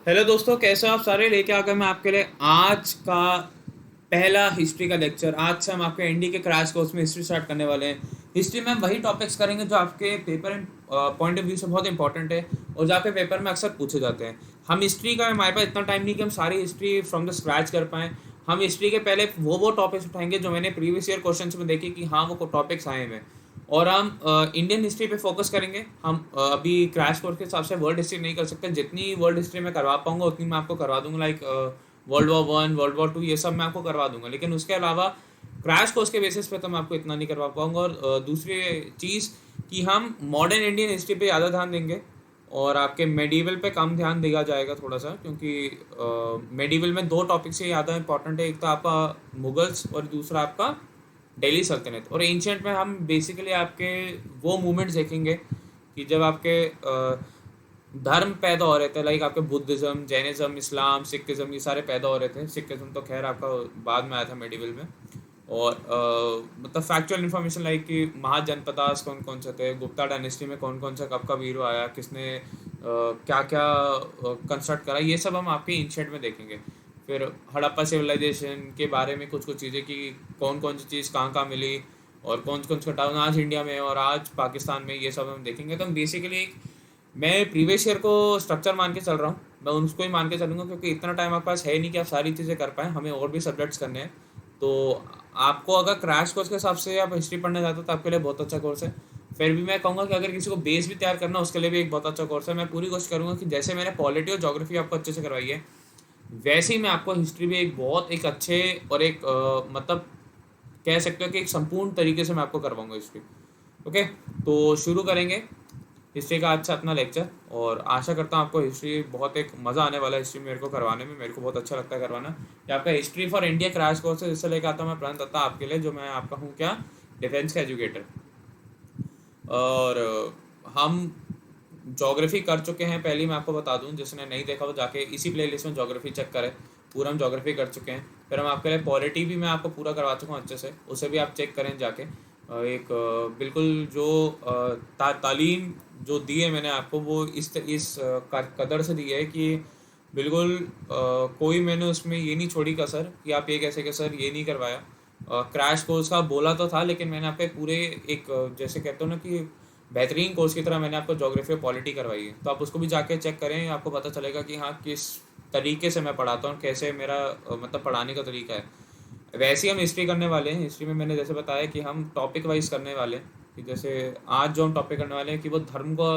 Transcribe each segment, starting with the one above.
Hello दोस्तों, कैसे हो आप सारे। लेके आ गए मैं आपके लिए आज का पहला हिस्ट्री का लेक्चर। आज से हम आपके एनडी के क्रैश कोर्स में हिस्ट्री स्टार्ट करने वाले हैं। हिस्ट्री में हम वही टॉपिक्स करेंगे जो आपके पेपर पॉइंट ऑफ व्यू से बहुत इंपॉर्टेंट है और जो आपके पेपर में अक्सर पूछे जाते हैं। हम हिस्ट्री का हमारे पास इतना टाइम नहीं कि हम सारी हिस्ट्री फ्रॉम द स्क्रैच कर पाएँ। हम हिस्ट्री के पहले वो टॉपिक्स उठाएंगे जो मैंने प्रीवियस ईयर क्वेश्चन में देखे कि हाँ वो टॉपिक्स आए हैं। और हम इंडियन हिस्ट्री पे फोकस करेंगे। हम अभी क्रैश कोर्स के हिसाब से वर्ल्ड हिस्ट्री नहीं कर सकते। जितनी वर्ल्ड हिस्ट्री में करवा पाऊंगा उतनी मैं आपको करवा दूंगा। Like world war 1, world war 2 ये सब मैं आपको करवा दूंगा। लेकिन उसके अलावा क्रैश कोर्स के बेसिस पे तो मैं आपको इतना नहीं करवा पाऊंगा। और दूसरी चीज़ कि हम मॉडर्न इंडियन हिस्ट्री पे ज़्यादा ध्यान देंगे और आपके मेडिवल पे कम ध्यान दिया जाएगा थोड़ा सा, क्योंकि मेडिवल में दो टॉपिक से ज़्यादा इंपॉर्टेंट है। एक तो आपका मुगल्स और दूसरा आपका दिल्ली सल्तनत। और एंशियंट में हम बेसिकली आपके वो मूवमेंट्स देखेंगे कि जब आपके धर्म पैदा हो रहे थे। लाइक आपके बुद्धिज़्म, जैनिज़्म, इस्लाम, सिखिज़्म ये सारे पैदा हो रहे थे। सिखिज़्म तो खैर आपका बाद में आया था मेडिवल में। और मतलब फैक्चुअल इन्फॉर्मेशन लाइक कि महाजनपदास कौन कौन से थे, गुप्ता डायनेस्टी में कौन कौन सा कब का वीर आया, किसने क्या क्या कंस्ट्रक्ट करा, ये सब हम आपके एंशियंट में देखेंगे। फिर हड़प्पा सिविलाइजेशन के बारे में कुछ कुछ चीज़ें कि कौन कौन सी चीज़ कहाँ कहाँ मिली और कौन कौन सा टाउन आज इंडिया में और आज पाकिस्तान में, ये सब हम देखेंगे। तो हम बेसिकली एक मैं प्रीवियस ईयर को स्ट्रक्चर मान के चल रहा हूँ। मैं उसको ही मान के चलूँगा क्योंकि इतना टाइम आपके पास है नहीं कि आप सारी चीज़ें कर पाएँ। हमें और भी सब्जेक्ट्स करने हैं। तो आपको अगर क्रैश कोर्स के हिसाब से आप हिस्ट्री पढ़ने जाते हो तो आपके लिए बहुत अच्छा कोर्स है। फिर भी मैं कहूँगा कि अगर किसी को बेस भी तैयार करना उसके लिए भी एक बहुत अच्छा कोर्स है। मैं पूरी कोशिश करूँगा कि जैसे मैंने पॉलिटी और ज्योग्राफी आपको अच्छे से करवाई है वैसे ही मैं आपको हिस्ट्री भी एक बहुत एक अच्छे और एक मतलब कह सकते हो कि एक संपूर्ण तरीके से मैं आपको करवाऊंगा हिस्ट्री। ओके, तो शुरू करेंगे हिस्ट्री का अच्छा अपना लेक्चर। और आशा करता हूँ आपको हिस्ट्री बहुत एक मज़ा आने वाला है। हिस्ट्री मेरे को करवाने में मेरे को बहुत अच्छा लगता है करवाना। ये आपका history for India crash course है जिससे लेकर आता हूँ मैं प्रणत दत्ता आपके लिए, जो मैं आपका हूँ क्या, डिफेंस का एजुकेटर। और हम जोग्राफी कर चुके हैं। पहले मैं आपको बता दूं, जिसने नहीं देखा वो जाके इसी प्लेलिस्ट में जोग्राफी चेक करें। पूरा हम जोग्राफी कर चुके हैं। फिर हम आपके लिए पॉलिटी भी मैं आपको पूरा करवा चुका हूँ अच्छे से, उसे भी आप चेक करें जाके। एक बिल्कुल जो तालीम जो दी है मैंने आपको वो इस कदर से दी है कि बिल्कुल कोई मैंने उसमें ये नहीं छोड़ी कसर कि आप ये कैसे सर ये नहीं करवाया। क्रैश कोर्स का बोला तो था लेकिन मैंने आपके पूरे एक जैसे कहते हो ना कि बेहतरीन कोर्स की तरह मैंने आपको ज्योग्राफी और पॉलिटी करवाई है। तो आप उसको भी जाके चेक करें, आपको पता चलेगा कि हाँ किस तरीके से मैं पढ़ाता हूँ, कैसे मेरा मतलब पढ़ाने का तरीका है। वैसे ही हम हिस्ट्री करने वाले हैं। हिस्ट्री में मैंने जैसे बताया कि हम टॉपिक वाइज करने वाले हैं कि जैसे आज जो हम टॉपिक करने वाले हैं कि वो धर्म को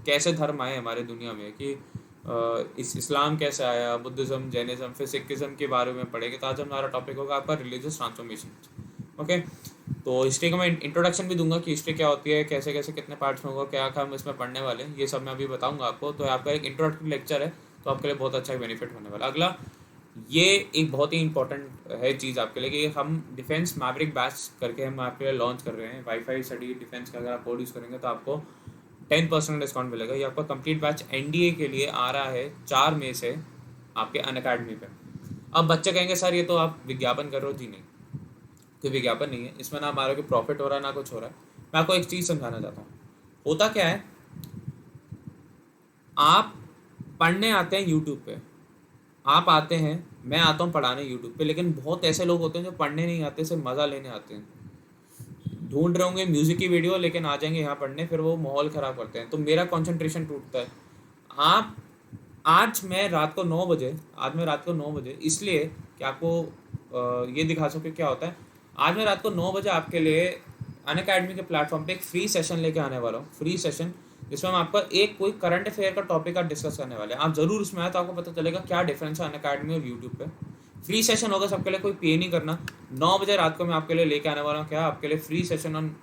कैसे धर्म आए हमारे दुनिया में, कि इस्लाम कैसे आया, बुद्धिज़्म, जैनिज़्म, फिर सिखिज़्म के बारे में पढ़ेंगे। तो आज हमारा टॉपिक होगा आपका रिलीजियस ट्रांसफॉर्मेशन। ओके, तो हिस्ट्री का मैं इंट्रोडक्शन भी दूंगा कि हिस्ट्री क्या होती है, कैसे कैसे कितने पार्ट्स में होगा, क्या क्या हम इसमें पढ़ने वाले हैं, ये सब मैं अभी बताऊंगा आपको। तो आपका एक इंट्रोडक्टरी लेक्चर है तो आपके लिए बहुत अच्छा बेनिफिट होने वाला। अगला ये एक बहुत ही इंपॉर्टेंट है चीज़ आपके लिए कि हम डिफेंस मैवरिक बैच करके हम आपके लिए लॉन्च कर रहे हैं। वाईफाई स्टडी डिफेंस का अगर आप कोड यूज़ करेंगे तो आपको 10% डिस्काउंट मिलेगा। ये आपका कंप्लीट बैच एनडीए के लिए आ रहा है 4 मई से आपके अनअकैडमी पे। अब बच्चे कहेंगे सर ये तो आप विज्ञापन कर रहे हो। जी नहीं, कोई विज्ञापन नहीं है इसमें। ना हमारा कोई प्रॉफिट हो रहा है ना कुछ हो रहा है। मैं आपको एक चीज़ समझाना चाहता हूँ। होता क्या है, आप पढ़ने आते हैं यूट्यूब पे, आप आते हैं, मैं आता हूँ पढ़ाने यूट्यूब पे, लेकिन बहुत ऐसे लोग होते हैं जो पढ़ने नहीं आते, सिर्फ मज़ा लेने आते हैं। ढूंढ रहे होंगे म्यूज़िक की वीडियो लेकिन आ जाएंगे यहाँ पढ़ने, फिर वो माहौल ख़राब करते हैं तो मेरा कंसंट्रेशन टूटता है। आप आज मैं रात को 9 बजे इसलिए कि आपको ये दिखा सके क्या होता है। आज मैं रात को 9 बजे आपके लिए अनअकैडमी के प्लेटफॉर्म पे एक फ्री सेशन लेके आने वाला हूँ। फ्री सेशन जिसमें हम आपका एक कोई करंट अफेयर का टॉपिक आप डिस्कस करने वाले हैं। आप ज़रूर उसमें आए तो आपको पता चलेगा क्या डिफरेंस है अनअकैडमी और यूट्यूब पे। फ्री सेशन होगा सबके लिए, कोई पे नहीं करना। 9 बजे रात को मैं आपके लिए लेके आने वाला हूँ क्या, आपके लिए free session on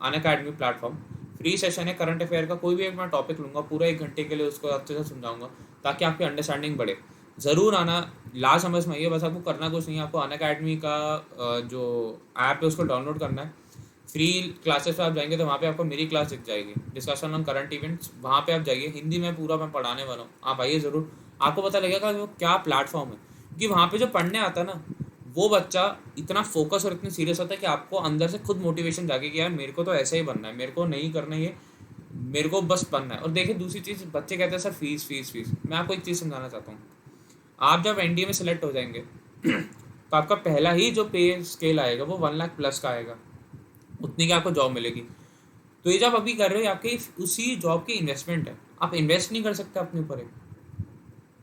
Unacademy platform. Free session है करंट अफेयर का, कोई भी एक मैं टॉपिक लूँगा पूरा 1 घंटे के लिए, उसको अच्छे से समझाऊंगा ताकि आपकी अंडरस्टैंडिंग बढ़े। ज़रूर आना, लास्ट समझ में आइए। बस आपको करना कुछ नहीं है, आपको अनअकैडमी का जो ऐप है उसको डाउनलोड करना है। फ्री क्लासेस पे आप जाएंगे तो वहाँ पे आपको मेरी क्लास दिख जाएगी, डिस्कशन ऑन करंट इवेंट्स। वहाँ पे आप जाइए, हिंदी में पूरा मैं पढ़ाने वाला हूँ, आप आइए ज़रूर। आपको पता लगेगा कि वो क्या प्लेटफॉर्म है, क्योंकि वहाँ पे जो पढ़ने आता है ना वो बच्चा इतना फोकस और इतनी सीरियस होता है कि आपको अंदर से खुद मोटिवेशन जागे कि यार मेरे को तो ऐसे ही बनना है, मेरे को नहीं करना ये। मेरे को बस पढ़ना है। और देखिए दूसरी चीज़, बच्चे कहते हैं सर फीस फीस फीस, मैं आपको एक चीज़ समझाना चाहता हूँ। आप जब एनडीए में सेलेक्ट हो जाएंगे तो आपका पहला ही जो पे स्केल आएगा वो 1 लाख प्लस का आएगा, उतनी की आपको जॉब मिलेगी। तो ये जब अभी कर रहे हो आपके उसी जॉब की इन्वेस्टमेंट है, आप इन्वेस्ट नहीं कर सकते अपने ऊपर।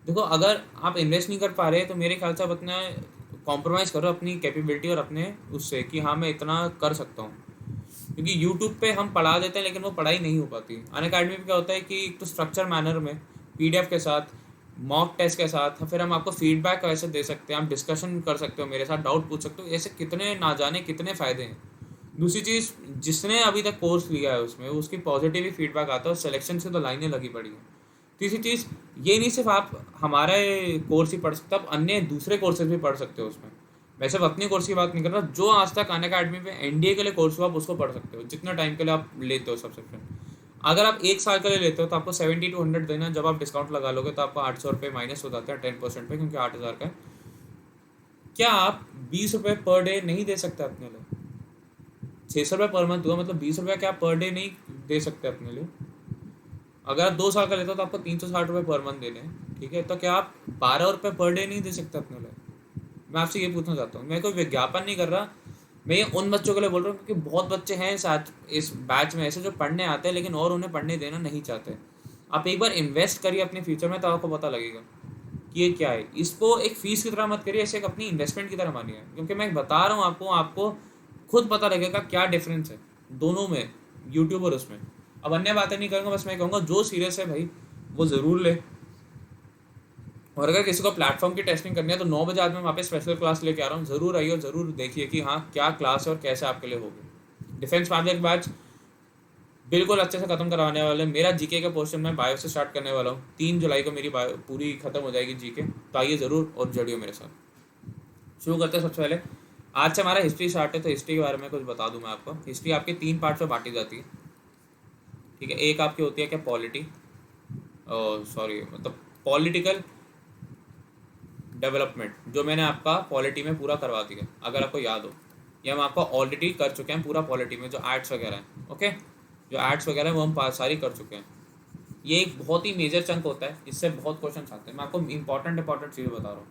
देखो अगर आप इन्वेस्ट नहीं कर पा रहे तो मेरे ख्याल से आप अपना कॉम्प्रोमाइज़ करो अपनी कैपेबिलिटी और अपने उससे कि हाँ मैं इतना कर सकता हूँ। क्योंकि यूट्यूब पे हम पढ़ा देते हैं लेकिन वो पढ़ाई नहीं हो पाती। अनअकैडमी पे क्या होता है कि एक तो स्ट्रक्चर मैनर में पीडीएफ के साथ, मॉक टेस्ट के साथ, फिर हम आपको फीडबैक वैसे दे सकते हैं, आप डिस्कशन कर सकते हो, मेरे साथ डाउट पूछ सकते हो। ऐसे कितने ना जाने कितने फ़ायदे हैं। दूसरी चीज़, जिसने अभी तक कोर्स लिया है उसमें उसकी पॉजिटिव ही फीडबैक आता है, और सिलेक्शन से तो लाइनें लगी पड़ी हैं। तीसरी चीज़, ये नहीं सिर्फ आप हमारा कोर्स ही पढ़ सकते, आप अन्य दूसरे कोर्सेज भी पढ़ सकते हो उसमें। मैं सिर्फ अपने कोर्स की बात नहीं कर रहा, जो आज तक अनअकैडमी पे एनडीए के लिए कोर्स हुआ आप उसको पढ़ सकते हो, जितना टाइम के लिए आप लेते हो सब्सक्रिप्शन। अगर आप 1 साल के लिए लेते हो तो आपको 70 to 100 देना, जब आप डिस्काउंट लगा लोगे तो आपको 800 रुपये माइनस हो जाता है 10% पे, क्योंकि 8,000 का है। क्या आप 20 रुपये पर डे नहीं दे सकते अपने लिए? 600 रुपये पर मंथ हुआ, मतलब 20 रुपये क्या पर डे नहीं दे सकते अपने लिए? अगर आप 2 साल का लेते हो तो आपको 360 रुपये पर मंथ देने हैं, ठीक है? तो क्या आप 12 रुपये पर डे नहीं दे सकते अपने लिए? मैं आपसे ये पूछना चाहता हूँ, मैं कोई विज्ञापन नहीं कर रहा, मैं ये उन बच्चों के लिए बोल रहा हूँ क्योंकि बहुत बच्चे हैं साथ इस बैच में ऐसे जो पढ़ने आते हैं लेकिन और उन्हें पढ़ने देना नहीं चाहते। आप एक बार इन्वेस्ट करिए अपने फ्यूचर में तो आपको पता लगेगा कि ये क्या है। इसको एक फ़ीस की तरह मत करिए, ऐसे एक अपनी इन्वेस्टमेंट की तरह मानिए, क्योंकि मैं बता रहा हूँ आपको, आपको खुद पता लगेगा क्या डिफरेंस है दोनों में, यूट्यूब और उसमें। अब अन्य बातें नहीं करूँगा, बस मैं कहूँगा जो सीरियस है भाई वो ज़रूर ले। और अगर किसी को प्लेटफॉर्म की टेस्टिंग करनी है तो 9 बजे आज मैं वहाँ पे स्पेशल क्लास लेके आ रहा हूँ, ज़रूर आइए और ज़रूर देखिए कि हाँ क्या क्लास है और कैसे आपके लिए होगी। डिफेंस पार्ट बैच बिल्कुल अच्छे से ख़त्म करवाने वाले हैं। मेरा जीके का पोर्शन मैं बायो से स्टार्ट करने वाला हूँ, 3 जुलाई को मेरी बायो पूरी ख़त्म हो जाएगी जीके। तो आइए ज़रूर और जुड़िए मेरे साथ। शुरू करते हैं सबसे पहले, आज से हमारा हिस्ट्री स्टार्ट है तो हिस्ट्री के बारे में कुछ बता दूँ मैं आपको। हिस्ट्री आपके 3 पार्ट्स में बांटी जाती है, ठीक है? एक आपकी होती है क्या पॉलिटी, सॉरी मतलब पॉलिटिकल डेवलपमेंट, जो मैंने आपका पॉलिटी में पूरा करवा दिया अगर आपको याद हो, या हम आपको ऑलरेडी कर चुके हैं पूरा पॉलिटी में, जो एड्स वगैरह हैं। ओके, जो एड्स वगैरह हैं वो हम सारी कर चुके हैं। ये एक बहुत ही मेजर चंक होता है, इससे बहुत क्वेश्चन आते हैं। मैं आपको इंपॉर्टेंट चीज़ें बता रहा हूँ,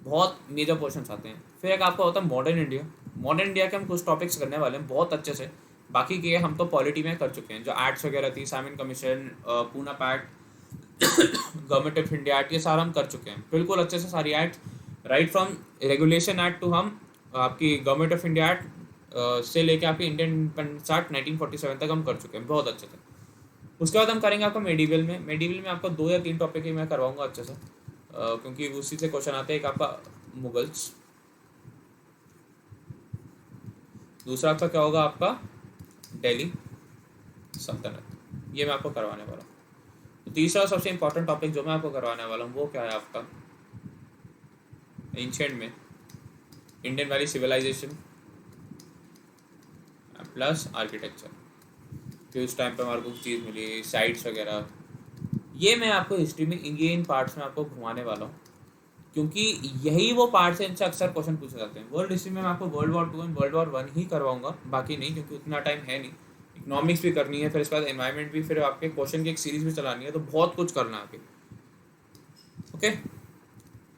बहुत मेजर क्वेश्चन आते हैं। फिर एक आपका होता है मॉडर्न इंडिया। मॉडर्न इंडिया के हम कुछ टॉपिक्स करने वाले हैं बहुत अच्छे से, बाकी के हम तो पॉलिटी में कर चुके हैं। जो एड्स वगैरह थी, Simon commission, Poona pact, government of India act, ये सारा हम कर चुके हैं बिल्कुल अच्छे से। सारी act right from regulation act to हम आपकी गवर्नमेंट ऑफ इंडिया एक्ट से लेके आपकी इंडियन इंडिपेंडेंस एक्ट 1947 तक हम कर चुके हैं बहुत अच्छे से। उसके बाद हम करेंगे आपको मेडिवल में। मेडिवल में आपको 2 या 3 टॉपिक ही मैं करवाऊंगा अच्छे से, क्योंकि उसी से क्वेश्चन आते हैं। एक आपका मुगल्स, दूसरा आपका क्या होगा आपका दिल्ली सल्तनत, ये मैं आपको करवाने वाला हूँ। तो तीसरा सबसे इंपॉर्टेंट टॉपिक जो मैं आपको करवाने वाला हूँ वो क्या है आपका एंशिएंट में Indian valley civilisation plus architecture, कि उस टाइम पे हमारे को चीज़ मिली, साइट्स वगैरह। ये मैं आपको हिस्ट्री में ये इन पार्ट्स में आपको घुमाने वाला हूँ, क्योंकि यही वो पार्ट्स हैं इनसे अक्सर क्वेश्चन पूछे जाते हैं। वर्ल्ड हिस्ट्री में मैं आपको world war 2 and world war 1 ही करवाऊंगा, बाकी नहीं, क्योंकि उतना टाइम है नहीं। इकोनॉमिक्स भी करनी है, फिर इसके बाद एनवायरनमेंट भी, फिर आपके क्वेश्चन की एक सीरीज भी चलानी है, तो बहुत कुछ करना है आपके। ओके,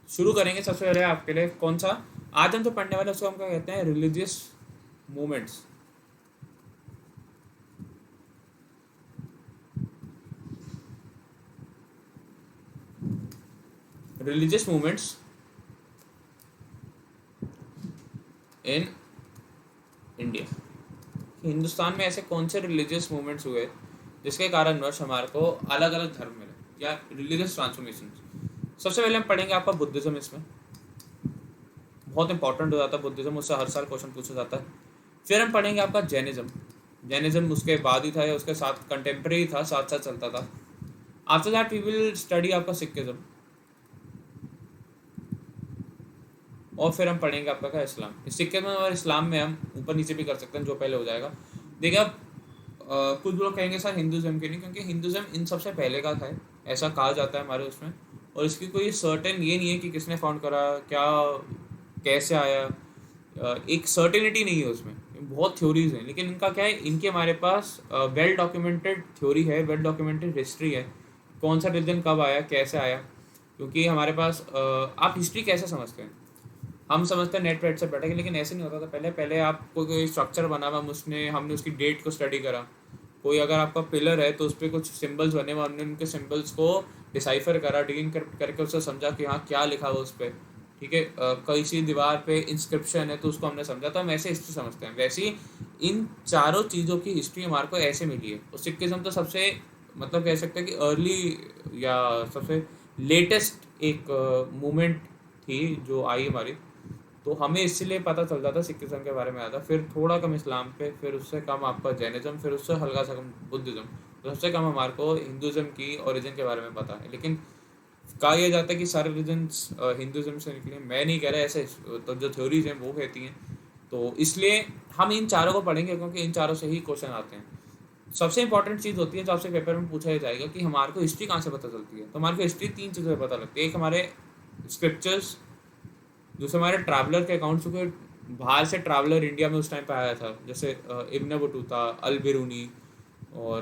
शुरू करेंगे। सबसे पहले आपके लिए कौन सा आज हम जो पढ़ने वाले उसको हम क्या कहते हैं, religious movements. Religious movements in India. Hindustan में ऐसे कौन से रिलीजियस मूवमेंट्स हुए जिसके कारण वर्ष हमारे को अलग अलग धर्म मिले या रिलीजियस ट्रांसफॉर्मेशन। सबसे पहले हम पढ़ेंगे आपका बुद्धिज्म, इसमें बहुत इंपॉर्टेंट हो जाता है बुद्धिज्म, उससे हर साल क्वेश्चन पूछा जाता है। फिर हम पढ़ेंगे आपका जैनिज्म। जैनिज्म उसके बाद ही था या उसके साथ कंटेम्प्रेरी था, साथ साथ चलता था। After that we will study आपका सिखिज्म, और फिर हम पढ़ेंगे आपका क्या इस्लाम। सिखिज्म और इस्लाम में हम ऊपर नीचे भी कर सकते हैं, जो पहले हो जाएगा। देखिए अब कुछ लोग कहेंगे सर हिंदुज़म के नहीं, क्योंकि हिंदुज़म इन सबसे पहले का था, ऐसा कहा जाता है हमारे उसमें, और इसकी कोई सर्टेन ये नहीं है कि किसने फाउंड करा, क्या कैसे आया, एक सर्टेनिटी नहीं है उसमें। बहुत थ्योरीज हैं, लेकिन इनका क्या है, इनके हमारे पास वेल डॉक्यूमेंटेड थ्योरी है, वेल डॉक्यूमेंटेड हिस्ट्री है, कौन सा रिलीजन कब आया, कैसे आया। क्योंकि हमारे पास आप हिस्ट्री कैसे समझते हैं, हम समझते हैं नेट वेट से बैठे, लेकिन ऐसे नहीं होता था पहले। पहले आपको कोई स्ट्रक्चर बना हुआ, हमने उसकी डेट को स्टडी करा। कोई अगर आपका पिलर है तो उस पर कुछ सिंबल्स बने हुए, हमने उनके सिंबल्स को डिसाइफर करा, डिगिंग करके उससे समझा कि हाँ क्या लिखा हुआ उस पर। ठीक है, किसी दीवार पे इंस्क्रिप्शन है तो उसको हमने समझा। तो हम ऐसे हिस्ट्री समझते हैं। वैसे ही इन चारों चीज़ों की हिस्ट्री हमारे को ऐसे मिली है। और सिक्किज्म तो सबसे मतलब कह सकते हैं कि अर्ली या सबसे लेटेस्ट एक मूवमेंट थी जो आई हमारी। तो हमें इसलिए पता चल जाता सिखिज्म के बारे में आता, फिर थोड़ा कम इस्लाम पे, फिर उससे कम आपका जैनिज्म, फिर उससे हल्का सा कम बुद्धिज़्म, तो सबसे कम हमारे को हिंदुज़म की ओरिजिन के बारे में पता है। लेकिन कहा यह जाता है कि सारे रिलीजन्स हिंदुज़म से निकले। मैं नहीं कह रहा ऐसे, तो जो थ्योरीज हैं वो कहती हैं। तो इसलिए हम इन चारों को पढ़ेंगे, क्योंकि इन चारों से ही क्वेश्चन आते हैं। सबसे इंपॉर्टेंट चीज़ होती है जो आपसे पेपर में पूछा जाएगा कि हमारे को हिस्ट्री कहाँ से पता चलती है। तो हमारे को हिस्ट्री 3 चीज़ों से पता लगती है। एक हमारे स्क्रिप्चर्स, दूसरे हमारे ट्रैवलर के अकाउंट्स, क्योंकि बाहर से ट्रैवलर इंडिया में उस टाइम पे आया था, जैसे इब्न बटूता, अल बिरूनी, और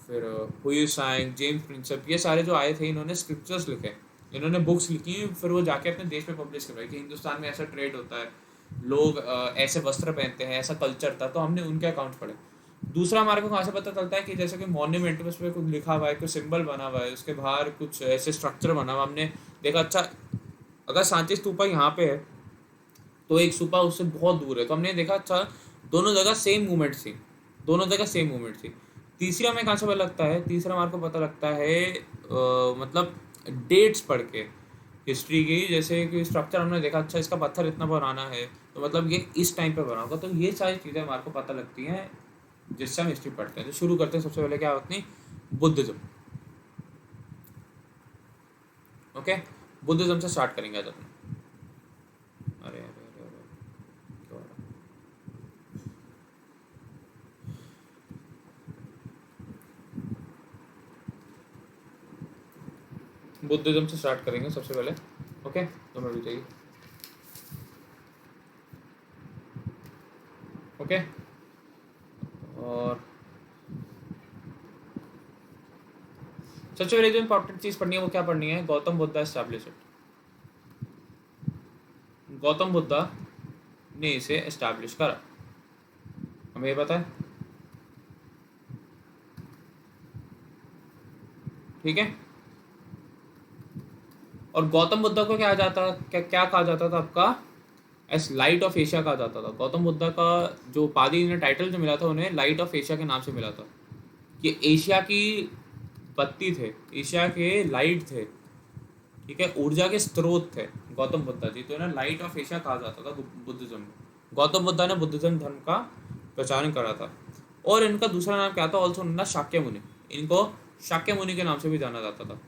फिर हुई सांग, जेम्स प्रिंसेप, ये सारे जो आए थे इन्होंने स्क्रिप्चर्स लिखे, इन्होंने बुक्स लिखी, फिर वो जाके अपने देश में पब्लिश करवाई कि हिंदुस्तान में ऐसा ट्रेड होता है, लोग ऐसे वस्त्र पहनते हैं, ऐसा कल्चर था। तो हमने उनके अकाउंट पढ़े। दूसरा हमारे को कहाँ से पता चलता है कि जैसे कि मॉन्यूमेंट में उस पर कुछ लिखा हुआ है, कोई सिंबल बना हुआ है, उसके बाहर कुछ ऐसे स्ट्रक्चर बना हुआ, हमने देखा अच्छा अगर सांची स्तूपा यहाँ पे है तो एक स्तूपा उससे बहुत दूर है, तो हमने देखा अच्छा दोनों जगह सेम मूवमेंट थी, दोनों जगह सेम मूवमेंट थी। तीसरा हमें कहाँ से पता लगता है, तीसरा हमारे को पता लगता है मतलब डेट्स पढ़ के हिस्ट्री की। जैसे कि स्ट्रक्चर हमने देखा अच्छा इसका पत्थर इतना पुराना है, तो मतलब ये इस टाइम पे बना होगा। तो ये सारी चीज़ें हमारे को पता लगती हैं जिससे हम हिस्ट्री पढ़ते हैं। तो शुरू करते हैं, सबसे पहले क्या होती है, बुद्धिज्म। ओके, बुद्धिज्म से स्टार्ट करेंगे आज अपन। अरे अरे अरे अरे क्या हो रहा है? बुद्धिज्म से स्टार्ट करेंगे सबसे पहले। ओके, तो मैं भी चाहिए। ओके, और सबसे पहले जो इंपॉर्टेंट चीज़ पढ़नी है वो क्या पढ़नी है, गौतम बुद्धा एस्टैब्लिश। गौतम बुद्धा ने इसे एस्टैब्लिश करा, हमें ये पता है। ठीक है, और गौतम बुद्धा को क्या जाता, क्या कहा जाता था आपका, एस लाइट ऑफ एशिया कहा जाता था। गौतम बुद्धा का जो उपाधि, ने टाइटल जो मिला था उन्हें लाइट ऑफ एशिया के नाम से मिला था। कि एशिया की बत्ती थे, एशिया के लाइट थे। ठीक है, ऊर्जा के स्रोत थे गौतम बुद्धा जी, तो इन्हें लाइट ऑफ एशिया कहा जाता था बुद्धिज्म में। गौतम बुद्धा ने बुद्धिज्म धर्म का प्रचारण करा था। और इनका दूसरा नाम क्या था, ऑल्सो नोन शाक्य मुनि। इनको शाक्य मुनि के नाम से भी जाना जाता था।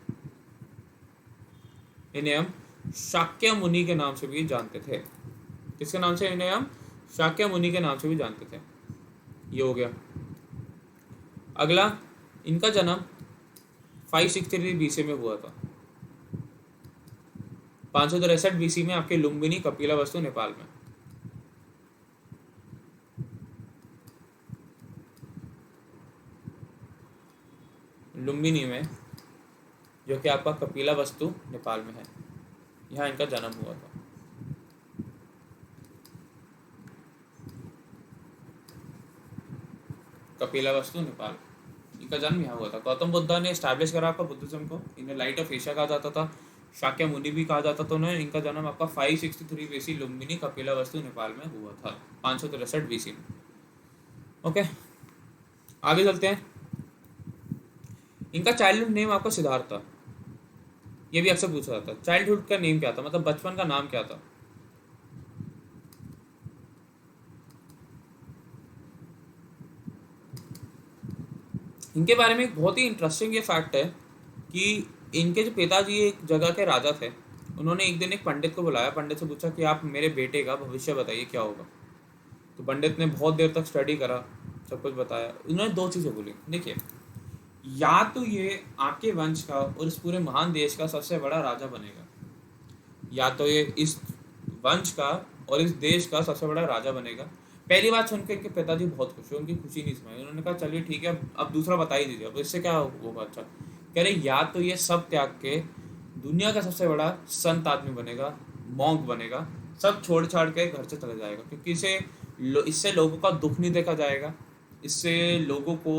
इन्हें हम शाक्य मुनि के नाम से भी जानते थे। किसके नाम से, इन्हें हम शाक्य मुनि के नाम से भी जानते थे। ये हो गया। अगला, इनका जन्म 563 बीसी में हुआ था। 563 बीसी में आपके लुम्बिनी कपिला वस्तु नेपाल में। लुम्बिनी में, जो कि आपका कपिला वस्तु नेपाल में है, यहाँ इनका जन्म हुआ था। कपिला वस्तु नेपाल, इनका जन्म यहाँ हुआ था। गौतम बुद्धा ने स्टैब्लिश करा आपका बुद्धिज्म को। इन्हें लाइट ऑफ एशिया कहा जाता था, शाक्य मुनि भी कहा जाता था उन्हें। इनका जन्म आपका 563 बीसी लुम्बिनी कपिला वस्तु नेपाल में हुआ था, 563 बीसी में। ओके, आगे चलते हैं। इनका चाइल्डहुड नेम आपका सिद्धार्थ था। ये भी आपसे पूछा जाता है, चाइल्डहुड का नेम क्या था, मतलब बचपन का नाम क्या था। इनके बारे में एक बहुत ही इंटरेस्टिंग ये फैक्ट है कि इनके जो पिताजी एक जगह के राजा थे, उन्होंने एक दिन एक पंडित को बुलाया। पंडित से पूछा कि आप मेरे बेटे का भविष्य बताइए क्या होगा। तो पंडित ने बहुत देर तक स्टडी करा, सब कुछ बताया। उन्होंने दो चीज़ें बोली, देखिए, या तो ये आपके वंश का और इस पूरे महान देश का सबसे बड़ा राजा बनेगा, या तो ये इस वंश का और इस देश का सबसे बड़ा राजा बनेगा, पहली बात सुन के इनके पिताजी बहुत खुश हुए, उनकी खुशी नहीं समाई। उन्होंने कहा चलिए ठीक है, अब दूसरा बता ही दीजिए, अब इससे क्या होगा। अच्छा कह रहे या तो ये सब त्याग के दुनिया का सबसे बड़ा संत आदमी बनेगा, मॉन्क बनेगा, सब छोड़ छाड़ के घर से चले जाएगा, क्योंकि इससे लोगों का दुख नहीं देखा जाएगा, इससे लोगों को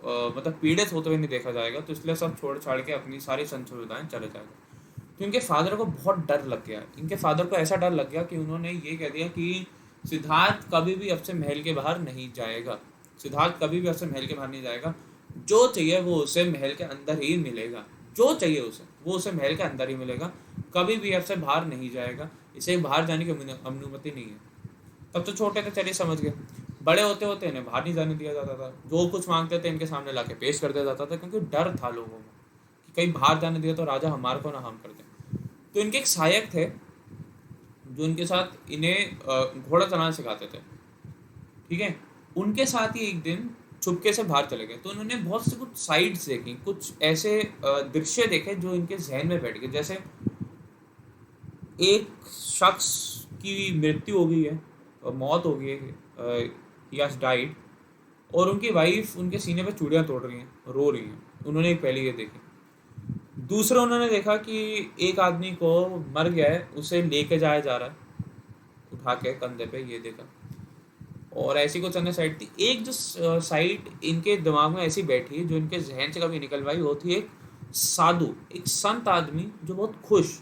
मतलब पीड़ित होते हुए नहीं देखा जाएगा, तो इसलिए सब छोड़ छाड़ के अपनी सारी संशोधनाएं चले जाएगा। तो इनके फादर को बहुत डर लग गया, इनके फादर को ऐसा डर लग गया कि उन्होंने ये कह दिया कि सिद्धार्थ कभी भी अब से महल के बाहर नहीं जाएगा, सिद्धार्थ कभी भी अब से महल के बाहर नहीं जाएगा, जो चाहिए वो उसे महल के अंदर ही मिलेगा, जो चाहिए उसे वो उसे महल के अंदर ही मिलेगा, कभी भी अब से बाहर नहीं जाएगा, इसे बाहर जाने की अनुमति नहीं है। तब तो छोटे थे, चलिए समझ गए। बड़े होते होते इन्हें बाहर नहीं जाने दिया जाता था, जो कुछ मांगते थे इनके सामने लाके पेश कर दिया जाता था, क्योंकि डर था लोगों में कि कहीं बाहर जाने दिया तो राजा हमारे को ना हार्म कर दे। तो इनके एक सहायक थे जो इनके साथ इन्हें घोड़ा चलाना सिखाते थे, ठीक है। उनके साथ ही एक दिन चुपके से बाहर चले गए, तो उन्होंने बहुत से कुछ साइड्स देखी, कुछ ऐसे दृश्य देखे जो इनके जहन में बैठ गए। जैसे एक शख्स की मृत्यु हो गई है, मौत हो गई है, ही हैज डाइड, और उनकी वाइफ उनके सीने पे चूड़ियाँ तोड़ रही हैं, रो रही हैं। उन्होंने एक पहले ये देखी। दूसरा उन्होंने देखा कि एक आदमी को मर गया है, उसे लेके जाया जा रहा है उठा के कंधे पे, ये देखा। और ऐसी कुछ अन्य साइड थी। एक जो साइड इनके दिमाग में ऐसी बैठी जो इनके जहन से कभी निकल पाई, वो थी एक साधु, एक संत आदमी जो बहुत खुश,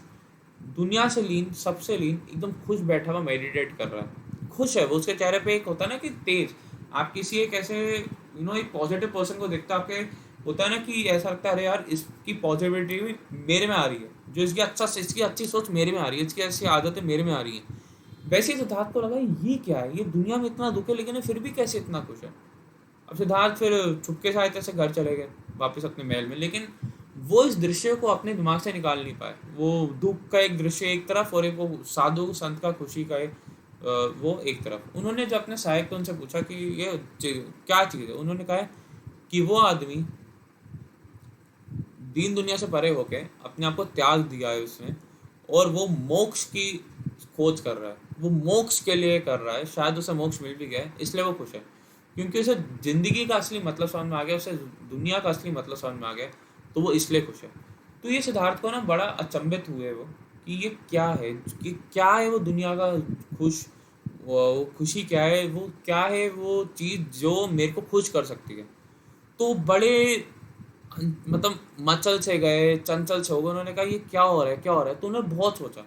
दुनिया से लीन, सबसे लीन, एकदम खुश बैठा हुआ मेडिटेट कर रहा है, खुश है वो। उसके चेहरे पे एक होता है ना कि तेज, आप किसी एक ऐसे एक पॉजिटिव पर्सन को देखते हो, आपके होता है ना कि ऐसा लगता है अरे यार इसकी पॉजिटिविटी मेरे में आ रही है, जो इसकी अच्छी सोच मेरे में आ रही है, इसकी ऐसी आदतें मेरे में आ रही हैं। वैसे ही सिद्धार्थ को लगा ये क्या है, ये दुनिया में इतना दुख है लेकिन ये फिर भी कैसे इतना खुश है। अब सिद्धार्थ फिर छुपके से आए थे, घर चले गए वापस अपने महल में, लेकिन वो इस दृश्य को अपने दिमाग से निकाल नहीं पाए। वो दुख का एक दृश्य एक तरफ, और एक वो साधु संत का खुशी का एक वो एक तरफ। उन्होंने जो अपने सहायक थे उनसे पूछा कि ये क्या चीज़ है। उन्होंने कहा कि वो आदमी दीन दुनिया से परे होके अपने आप को त्याग दिया है उसने, और वो मोक्ष की खोज कर रहा है, वो मोक्ष के लिए कर रहा है। शायद उसे मोक्ष मिल भी गया है, इसलिए वो खुश है, क्योंकि उसे जिंदगी का असली मतलब समझ में आ गया, उसे दुनिया का असली मतलब समझ में आ गया, तो वो इसलिए खुश है। तो ये सिद्धार्थ को ना बड़ा अचंभित हुए वो कि ये क्या है, कि क्या है वो दुनिया का खुश, वो खुशी क्या है, वो क्या है वो चीज़ जो मेरे को खुश कर सकती है। तो बड़े मतलब मचल से गए, चंचल से हो गए। उन्होंने कहा ये क्या हो रहा है, क्या हो रहा है। तो उन्होंने बहुत सोचा।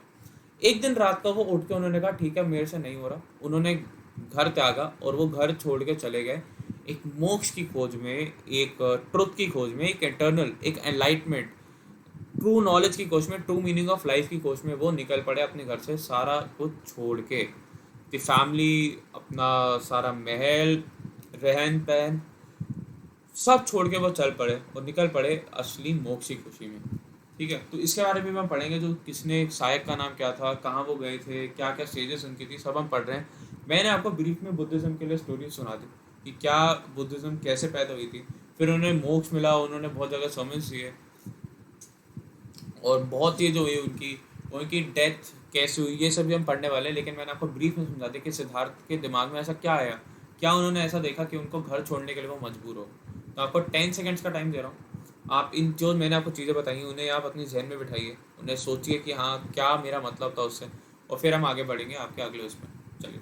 एक दिन रात को वो उठ के उन्होंने कहा ठीक है मेरे से नहीं हो रहा। उन्होंने घर त्यागा और वो घर छोड़ के चले गए एक मोक्ष की खोज में, एक ट्रुथ की खोज में, एक इटर्नल, एक एनलाइटमेंट, ट्रू नॉलेज की खोज में, ट्रू मीनिंग ऑफ लाइफ की खोज में। वो निकल पड़े अपने घर से सारा कुछ छोड़ के, कि फैमिली, अपना सारा महल, रहन सहन सब छोड़ के वो चल पड़े और निकल पड़े असली मोक्ष की खुशी में। ठीक है, तो इसके बारे में हम पढ़ेंगे, जो किसने, सहायक का नाम क्या था, कहाँ वो गए थे, क्या क्या स्टेजेस उनकी थी, सब हम पढ़ रहे हैं। मैंने आपको ब्रीफ में बुद्धिज़्म के लिए स्टोरी सुना दी कि क्या बुद्धिज़्म कैसे पैदा हुई थी, फिर उन्हें मोक्ष मिला, उन्होंने बहुत जगह समझ दिए, और बहुत चीज़ हुई उनकी, उनकी डेथ कैसे हुई, ये सब भी हम पढ़ने वाले हैं। लेकिन मैंने आपको ब्रीफ में समझा दिया कि सिद्धार्थ के दिमाग में ऐसा क्या आया, क्या उन्होंने ऐसा देखा कि उनको घर छोड़ने के लिए वो मजबूर हो। तो आपको 10 सेकेंड्स का टाइम दे रहा हूँ। आप इन जो मैंने आपको चीज़ें बताई हैं उन्हें आप अपनी जहन में बिठाइए, उन्हें सोचिए कि हाँ क्या मेरा मतलब था उससे, और फिर हम आगे बढ़ेंगे आपके अगले उसमें। चलिए।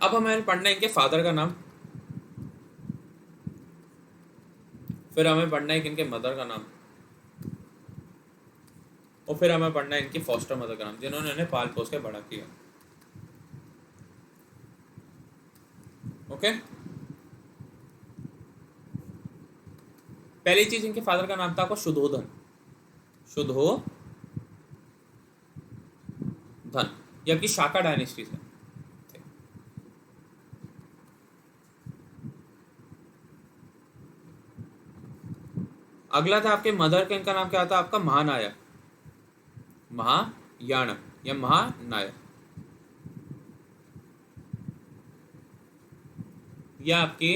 अब हमें पढ़ना है इनके फादर का नाम, फिर हमें पढ़ना है कि इनके मदर का नाम, और फिर हमें पढ़ना है इनकी फॉस्टर मदर का नाम, जिन्होंने इन्हें पाल पोस के बड़ा किया। ओके, पहली चीज, इनके फादर का नाम था आपको शुद्धोधन, शुद्धोधन, ये आपकी शाका डायनेस्टी से। अगला था आपके मदर का, इनका नाम क्या था आपका, महानायक, महायान या महानायक। ये आपकी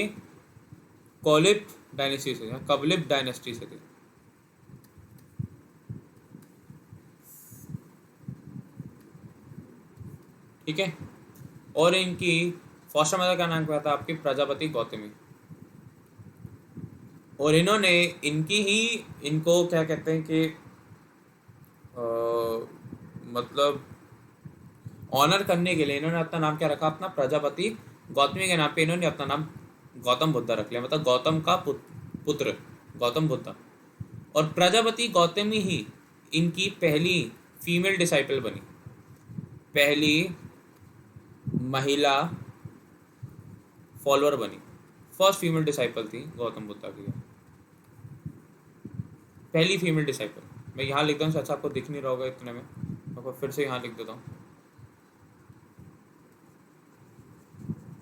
कौलिप डायनेस्टी से या कवलिप डायनेस्टी से थी। ठीक है, और इनकी फॉस्टर मदर का नाम क्या था? आपकी प्रजापति गौतमी। और इन्होंने इनकी ही इनको क्या कहते हैं कि मतलब ऑनर करने के लिए इन्होंने अपना नाम क्या रखा? अपना प्रजापति गौतमी के नाम पे इन्होंने अपना नाम गौतम बुद्ध रख लिया, मतलब गौतम का पुत्र गौतम बुद्ध। और प्रजापति गौतमी ही इनकी पहली फीमेल डिसाइपल बनी, पहली महिला फॉलोअर बनी, फर्स्ट फीमेल डिसाइपल थी गौतम बुद्ध की, पहली फीमेल डिसाइपल। मैं यहाँ लिख दूँ, अच्छा आपको दिख नहीं रहा होगा इतने में, आपको फिर से यहाँ लिख देता हूँ।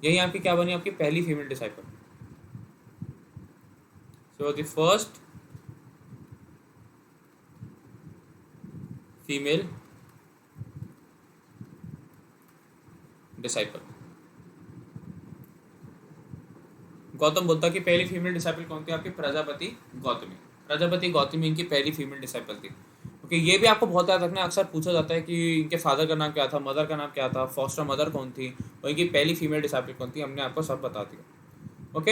यही आपकी क्या बनी? आपकी पहली female disciple. So the first female disciple. Gautam Buddha की पहली फीमेल डिसाइपल कौन थी? आपकी प्रजापति गौतमी। प्रजापति गौतमी इनकी पहली फीमेल डिसाइपल थी। ओके, ये भी आपको बहुत याद रखना है। अक्सर पूछा जाता है कि इनके फादर का नाम क्या था, मदर का नाम क्या था, फॉस्टर मदर कौन थी, और इनकी पहली फीमेल डिसाइपल कौन थी। हमने आपको सब बता दिया। ओके,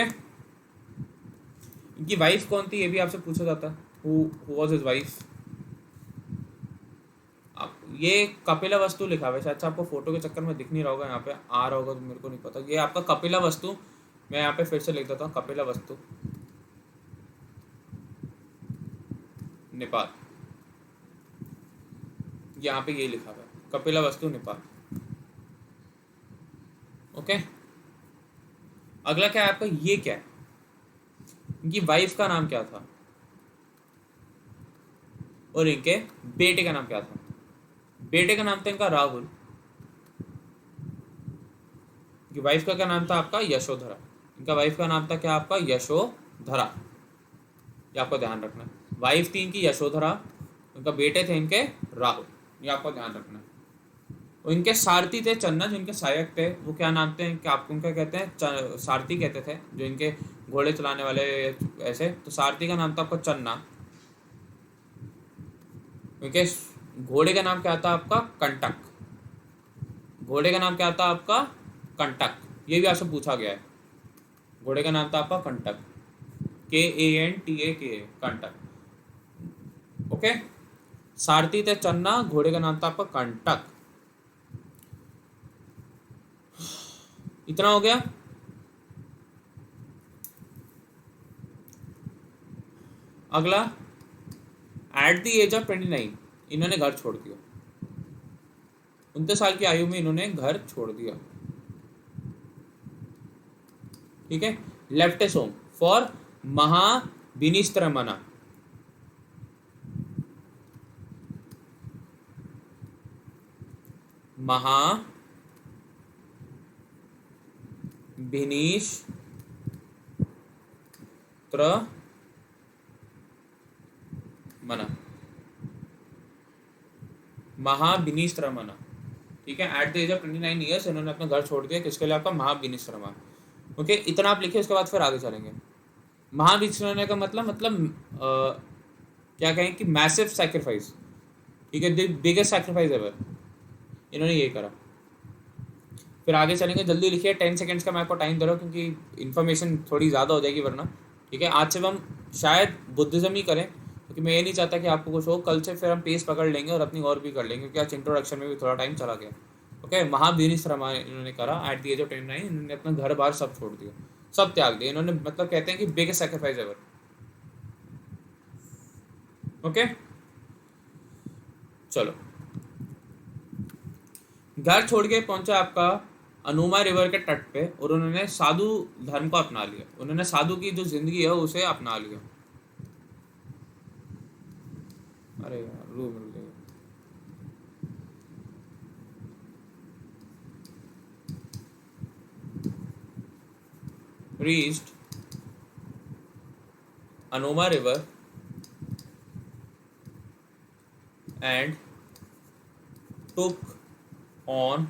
इनकी वाइफ कौन थी ये भी आपसे पूछा जाता है। Who was his wife? आप ये कपिला वस्तु लिखा हुआ है, अच्छा आपको फोटो के चक्कर में दिख नहीं रहा होगा, यहाँ पे आ रहा होगा तो मेरे को नहीं पता। ये आपका कपिला वस्तु, मैं यहाँ पे फिर से लिख देता हूँ, कपिला वस्तु नेपाल। यहाँ पे ये लिखा हुआ है, कपिला वस्तु नेपाल। ओके, अगला क्या है आपका? ये क्या है? इनकी वाइफ का नाम क्या था और इनके बेटे का नाम क्या था? बेटे का नाम था इनका राहुल, इनकी वाइफ का क्या नाम था? आपका यशोधरा। इनका वाइफ का नाम था क्या? आपका यशोधरा। ये आपको ध्यान रखना। वाइफ थी इनकी यशोधरा, इनका बेटे थे इनके राहुल, ये आपको ध्यान रखना। और इनके सारथी थे चन्ना, जो इनके सहायक थे वो क्या नाम थे? क्या आप उनका कहते हैं? सारथी कहते थे, जो इनके घोड़े चलाने वाले ऐसे। तो सारथी का नाम था आपका चन्ना, इनके घोड़े का नाम क्या था? आपका कंटक। घोड़े का नाम क्या था? आपका कंटक। ये भी आपसे पूछा गया है। घोड़े का नाम था आपका कंटक, KANTAK, कंटक। ओके, सारथी थे चन्ना, घोड़े का नाम था आपका कंटक। इतना हो गया। अगला, एट द एज ऑफ 29 इन्होंने घर छोड़ दिया। 29 साल की आयु में इन्होंने घर छोड़ दिया। ठीक है, left is home for Mahabhinishkramana. Mahabhinishkramana. ठीक है, at the age of 29 years इन्होंने अपना घर छोड़ दिया। किसके लिए? आपका महाविनिस्त्रमा। ओके, इतना आप लिखिए, उसके बाद फिर आगे चलेंगे। महाविनिस्त्रमना का मतलब क्या कहें कि मैसिव सैक्रिफाइस। ठीक है, द बिगेस्ट सैक्रिफाइस एवर, इन्होंने ये करा। फिर आगे चलेंगे, जल्दी लिखिए, 10 सेकेंड्स का मैं आपको टाइम दे रहा हूँ क्योंकि इन्फॉर्मेशन थोड़ी ज़्यादा हो जाएगी वरना। ठीक है, आज से हम शायद बुद्धिज़्म ही करें, क्योंकि मैं ये नहीं चाहता कि आपको कुछ हो। कल से फिर हम पेस पकड़ लेंगे और अपनी और भी कर लेंगे, क्योंकि आज इंट्रोडक्शन में भी थोड़ा टाइम चला गया। ओके, महाविनिस्त्रमा इन्होंने करा एट द एज ऑफ 29। इन्होंने अपना घर बार सब छोड़ दिया, सब त्याग दिया इन्होंने। मतलब कहते हैं कि बिगेस्ट सैक्रिफाइस एवर। ओके, चलो, घर छोड़ के पहुंचा आपका अनुमा रिवर के तट पे, और उन्होंने साधु धर्म को अपना लिया। उन्होंने साधु की जो जिंदगी है उसे अपना लिया। अरे यार, रू मिल गई। reached Anoma river and took on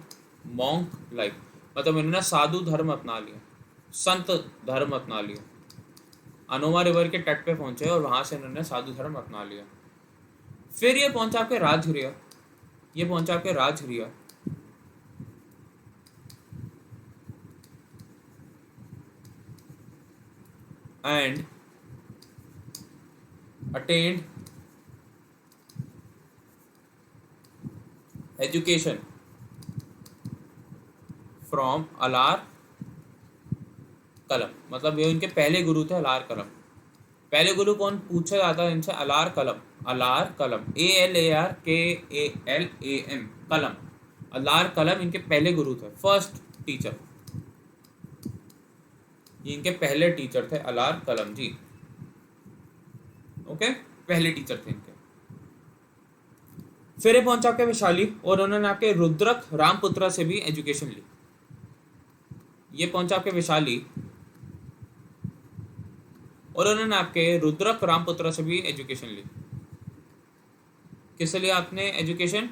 monk life। मतलब इन्होंने साधु धर्म अपना लिया, संत धर्म अपना लिया। अनोमा रिवर के तट पे पहुंचे और वहां से इन्होंने साधु धर्म अपना लिया। फिर ये पहुंचा आपके राजगृह, ये पहुंचा आपके Rajagriha, and attend education from Alara Kalama. मतलब ये इनके पहले गुरु थे अलार कलम। पहले गुरु कौन पूछा जाता है इनसे? अलार कलम। अलार कलम, ALARKALAM, कलम। अलार कलम इनके पहले गुरु थे, फर्स्ट टीचर। ये इनके पहले टीचर थे अलार कलम जी। ओके, पहले टीचर थे इनके। फिर ये पहुंचा आपके वैशाली और उन्होंने आपके रुद्रक रामपुत्रा से भी एजुकेशन ली। ये पहुंचा आपके वैशाली और उन्होंने आपके रुद्रक रामपुत्रा से भी एजुकेशन ली। किस लिए आपने एजुकेशन?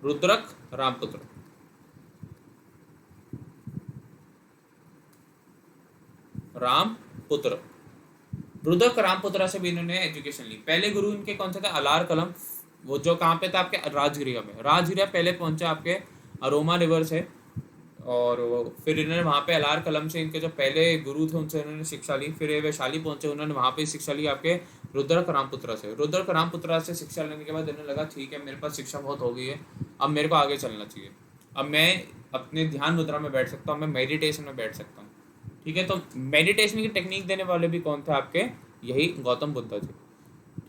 रुद्रक रामपुत्र, रामपुत्र, रुद्रक रामपुत्रा से भी इन्होंने एजुकेशन ली। पहले गुरु इनके कौन से थे? अलार कलम। वो जो कहाँ पे था? आपके राजगृह में। राजगृह पहले पहुंचे आपके अरोमा रिवर से, और फिर इन्होंने वहाँ पे अलार कलम से इनके जो पहले गुरु थे उनसे इन्होंने शिक्षा ली। फिर ये वैशाली पहुंचे, उन्होंने वहाँ पे शिक्षा ली आपके रुद्रक रामपुत्रा से। रुद्रक रामपुत्रा से शिक्षा लेने के बाद इन्हें लगा ठीक है मेरे पास शिक्षा बहुत हो गई है, अब मेरे को आगे चलना चाहिए, अब मैं अपने ध्यान मुद्रा में बैठ सकता हूँ, मैं मेडिटेशन में बैठ सकता हूँ। ठीक है, तो मेडिटेशन की टेक्निक देने वाले भी कौन थे आपके? यही गौतम बुद्ध जी।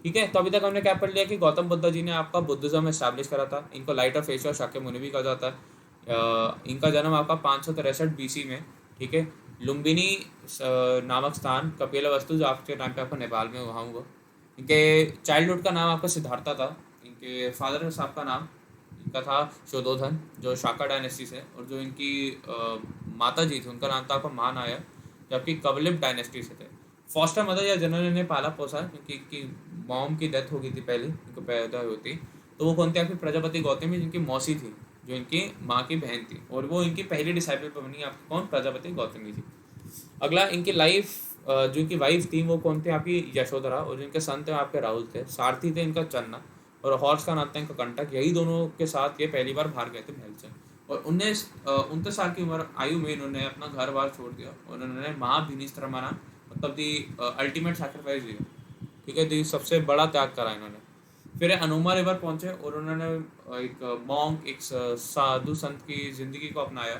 ठीक है, तो अभी तक हमने क्या पढ़ लिया कि गौतम बुद्ध जी ने आपका बुद्धिज्म एस्टैब्लिश करा था। इनको लाइट ऑफ एशिया शाक्यमुनि भी कहा जाता है। इनका जन्म आपका 563 BC में, ठीक है, लुम्बिनी नामक स्थान, कपिलवस्तु जो आपके टाइम पे आपको नेपाल में वहाँ हुआ। इनके चाइल्डहुड का नाम आपका सिद्धार्था था। इनके फादर साहब का नाम इनका था शोधोधन, जो शाका डायनेस्टी से, और जो इनकी माता जी थी उनका नाम था आपका महानाया, जबकि कवलिप डायनेस्टी से थे। फॉस्टर मदर या जिन्होंने इन्हें पाला पोसा, क्योंकि इनकी मॉम की डेथ हो गई थी पहले इनको पैदा होती, तो वो कौन थे? आपकी प्रजापति गौतमी, जिनकी मौसी थी, जो इनकी माँ की बहन थी, और वो इनकी पहली डिसाइपल पर बनी आपकी कौन? प्रजापति गौतमी थी। अगला इनकी लाइफ, जो इनकी वाइफ थी वो कौन थे? आपकी यशोधरा, और जिनके सन थे आपके राहुल थे। सारथी थे इनका चन्ना, और हॉर्स का नाम था इनका कंटक। यही दोनों के साथ ये पहली बार बाहर गए थे महल से, और 29 साल की उम्र आयु में इन्होंने अपना घर बार छोड़ दिया और उन्होंने महाभिनिस्त्रमना, मतलब दी अल्टीमेट सैक्रिफाइस दिया। ठीक है, दी सबसे बड़ा त्याग करा इन्होंने। फिर अनोमा रिवर पहुंचे और उन्होंने एक मॉन्क, एक साधु संत की ज़िंदगी को अपनाया।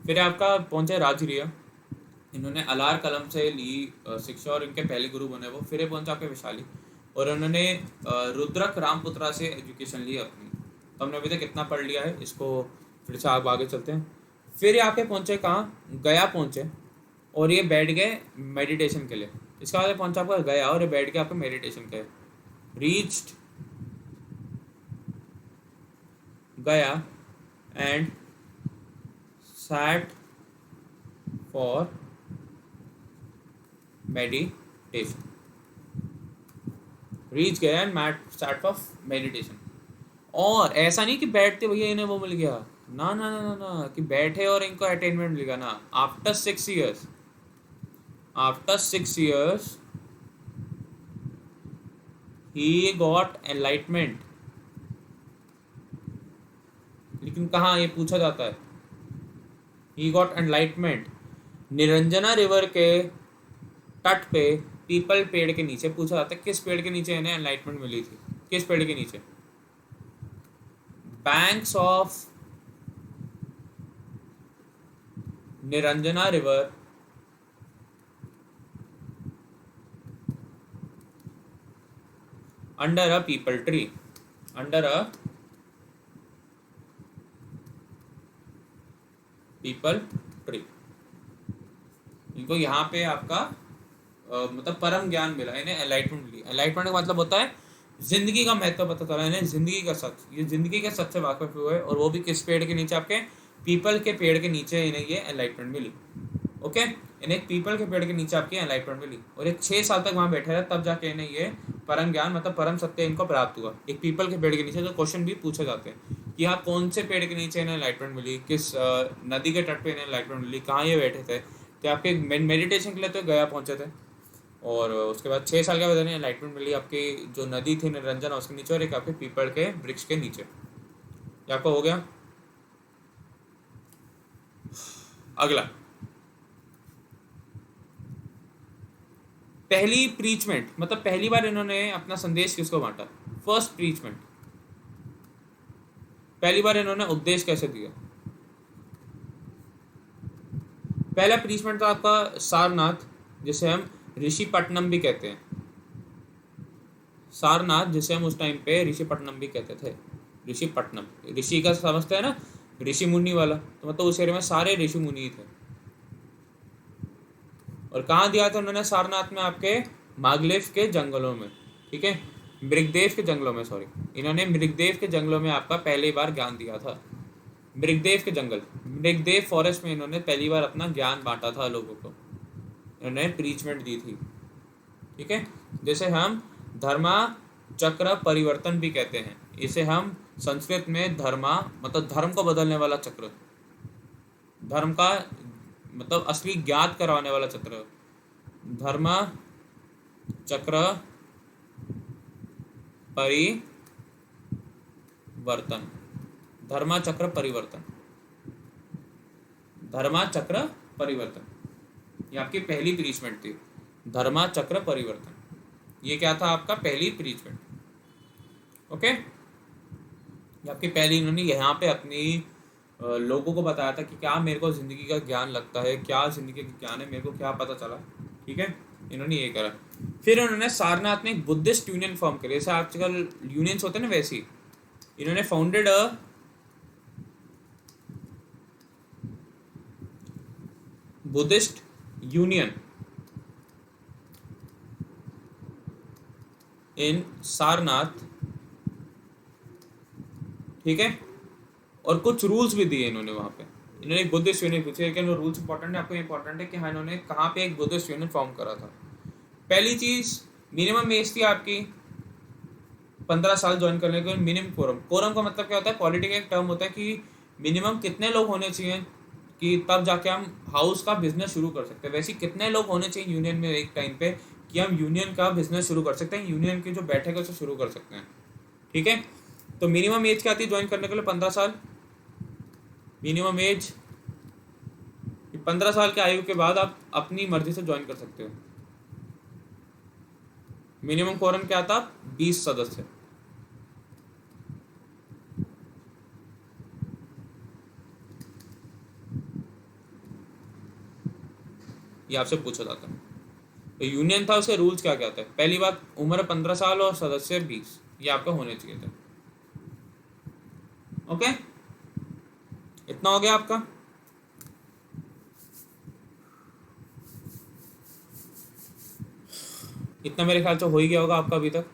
फिर आपका पहुंचे राजगृह, इन्होंने अलार कलम से ली शिक्षा और इनके पहले गुरु बने वो। फिर पहुंचा आपके वैशाली और उन्होंने रुद्रक रामपुत्रा से एजुकेशन ली अपनी। तो हमने अभी तक कितना पढ़ लिया है, इसको फिर से आप आगे चलते हैं। फिर यहाँ पे पहुंचे कहाँ? गया पहुंचे, और ये बैठ गए मेडिटेशन के लिए। इसके बाद पहुंचा आपका गया और ये बैठ गया आपका मेडिटेशन के। रीच्ड गया and sat for meditation. Reach गया एंड सैट फॉर मेडिटेशन। और ऐसा नहीं कि बैठते भैया इन्हें वो मिल गया, ना ना ना ना ना, कि बैठे और इनको अटेनमेंट मिल गया ना। After 6 years, after 6 years he got enlightenment। लेकिन कहाँ ये पूछा जाता है? he got enlightenment Niranjana river के तट पे पीपल पेड़ के नीचे। पूछा जाता है किस पेड़ के नीचे इन्हें एनलाइटमेंट मिली थी? किस पेड़ के नीचे? Banks of Niranjana river under a people tree, under a people tree. इनको यहाँ पे आपका मतलब परम ज्ञान मिला, इन्हें एनलाइटमेंट मिली। एनलाइटमेंट का मतलब होता है जिंदगी का महत्व पता चला इन्हें, जिंदगी का सच, ये जिंदगी के सच से वाकिफ हुए, और वो भी किस पेड़ के नीचे? आपके पीपल के पेड़ के नीचे इन्हें ये एनलाइटमेंट मिली। ओके, इन्हें पीपल के पेड़ के नीचे आपकी एनलाइटमेंट मिली, और एक 6 साल तक वहाँ बैठे रहे, तब जाके इन्हें ये परम ज्ञान मतलब परम सत्य इनको प्राप्त हुआ। एक पीपल के पेड़ के नीचे। तो क्वेश्चन भी पूछे जाते हैं कि हाँ कौन से पेड़ के नीचे इन्हें एनलाइटमेंट मिली, किस नदी के तट पे इन्हें एनलाइटमेंट मिली, कहाँ ये बैठे थे। तो आपके मेडिटेशन के लिए तो गया पहुँचे थे, और उसके बाद 6 साल के बाद इन्हें एनलाइटमेंट मिली आपकी जो नदी थी निरंजन उसके नीचे, और एक आपके पीपल के वृक्ष के नीचे। ये आपका हो गया। अगला, पहली प्रीचमेंट मतलब पहली बार इन्होंने अपना संदेश किसको बांटा। फर्स्ट प्रीचमेंट, पहली बार इन्होंने उपदेश कैसे दिया। पहला प्रीचमेंट था आपका सारनाथ, जिसे हम ऋषिपट्टनम भी कहते हैं। सारनाथ जिसे हम उस टाइम पे ऋषिपट्टनम भी कहते थे। ऋषिपट्टनम, ऋषि का समझते हैं ना, ऋषि मुनि वाला, तो मतलब उस एरिया में सारे ऋषि मुनि थे। और कहाँ दिया था उन्होंने सारनाथ में, आपके मागलेव के जंगलों में, ठीक है, मृगदेव के जंगलों में, सॉरी, इन्होंने मृगदेव के जंगलों में आपका पहली बार ज्ञान दिया था। मृगदेव के जंगल, मृगदेव फॉरेस्ट में इन्होंने पहली बार अपना ज्ञान बांटा था लोगों को, इन्होंने प्रीचमेंट दी थी, ठीक है। जैसे हम धर्मा चक्र परिवर्तन भी कहते हैं, इसे हम संस्कृत में धर्मा मतलब धर्म को बदलने वाला चक्र, धर्म का मतलब असली ज्ञात करवाने वाला चक्र, धर्मा चक्र परिवर्तन, धर्मा चक्र परिवर्तन, धर्मा चक्र परिवर्तन, ये आपकी पहली प्रीचमेंट थी, धर्मा चक्र परिवर्तन। ये क्या था आपका पहली प्रीचमेंट, ओके। ये आपकी पहली, इन्होंने यहाँ पे अपनी लोगों को बताया था कि क्या मेरे को ज़िंदगी का ज्ञान लगता है, क्या ज़िंदगी का ज्ञान है, मेरे को क्या पता चला, ठीक है। इन्होंने ये करा। फिर उन्होंने सारनाथ में एक बुद्धिस्ट यूनियन फॉर्म करी, जैसे आजकल यूनियंस होते हैं ना, वैसी इन्होंने founded a Buddhist union in Sarnath, ठीक है। और कुछ रूल्स भी दिए इन्होंने वहाँ पे, इन्होंने एक बुद्धिस्ट यूनियन पूछी, लेकिन वो रूल्स इंपॉर्टेंट है, आपको इंपॉर्टेंट है कि हाँ इन्होंने कहाँ पे एक बुद्धिस्ट यूनियन फॉर्म करा था। पहली चीज़, मिनिमम एज थी आपकी 15 साल ज्वाइन करने के। मिनिमम कोरम, कोरम का मतलब क्या होता है, पॉलिटिक एक टर्म होता है कि मिनिमम कितने लोग होने चाहिए कि तब जाके हम हाउस का बिजनेस शुरू कर सकते हैं। वैसे कितने लोग होने चाहिए यूनियन में एक टाइम पे कि हम यूनियन का बिजनेस शुरू कर सकते हैं, यूनियन की जो बैठक है उसे शुरू कर सकते हैं, ठीक है। तो मिनिमम एज क्या आती है ज्वाइन करने के लिए, 15 साल। मिनिमम एज 15 साल के आयु के बाद आप अपनी मर्जी से ज्वाइन कर सकते हो। मिनिमम कोरम क्या था, 20 सदस्य। ये आपसे पूछा जाता है। तो यूनियन था, उसके रूल्स क्या क्या थे। पहली बात, उम्र 15 साल और सदस्य 20, ये आपके होने चाहिए थे, ओके। इतना हो गया आपका। इतना मेरे ख्याल से हो ही गया होगा आपका अभी तक,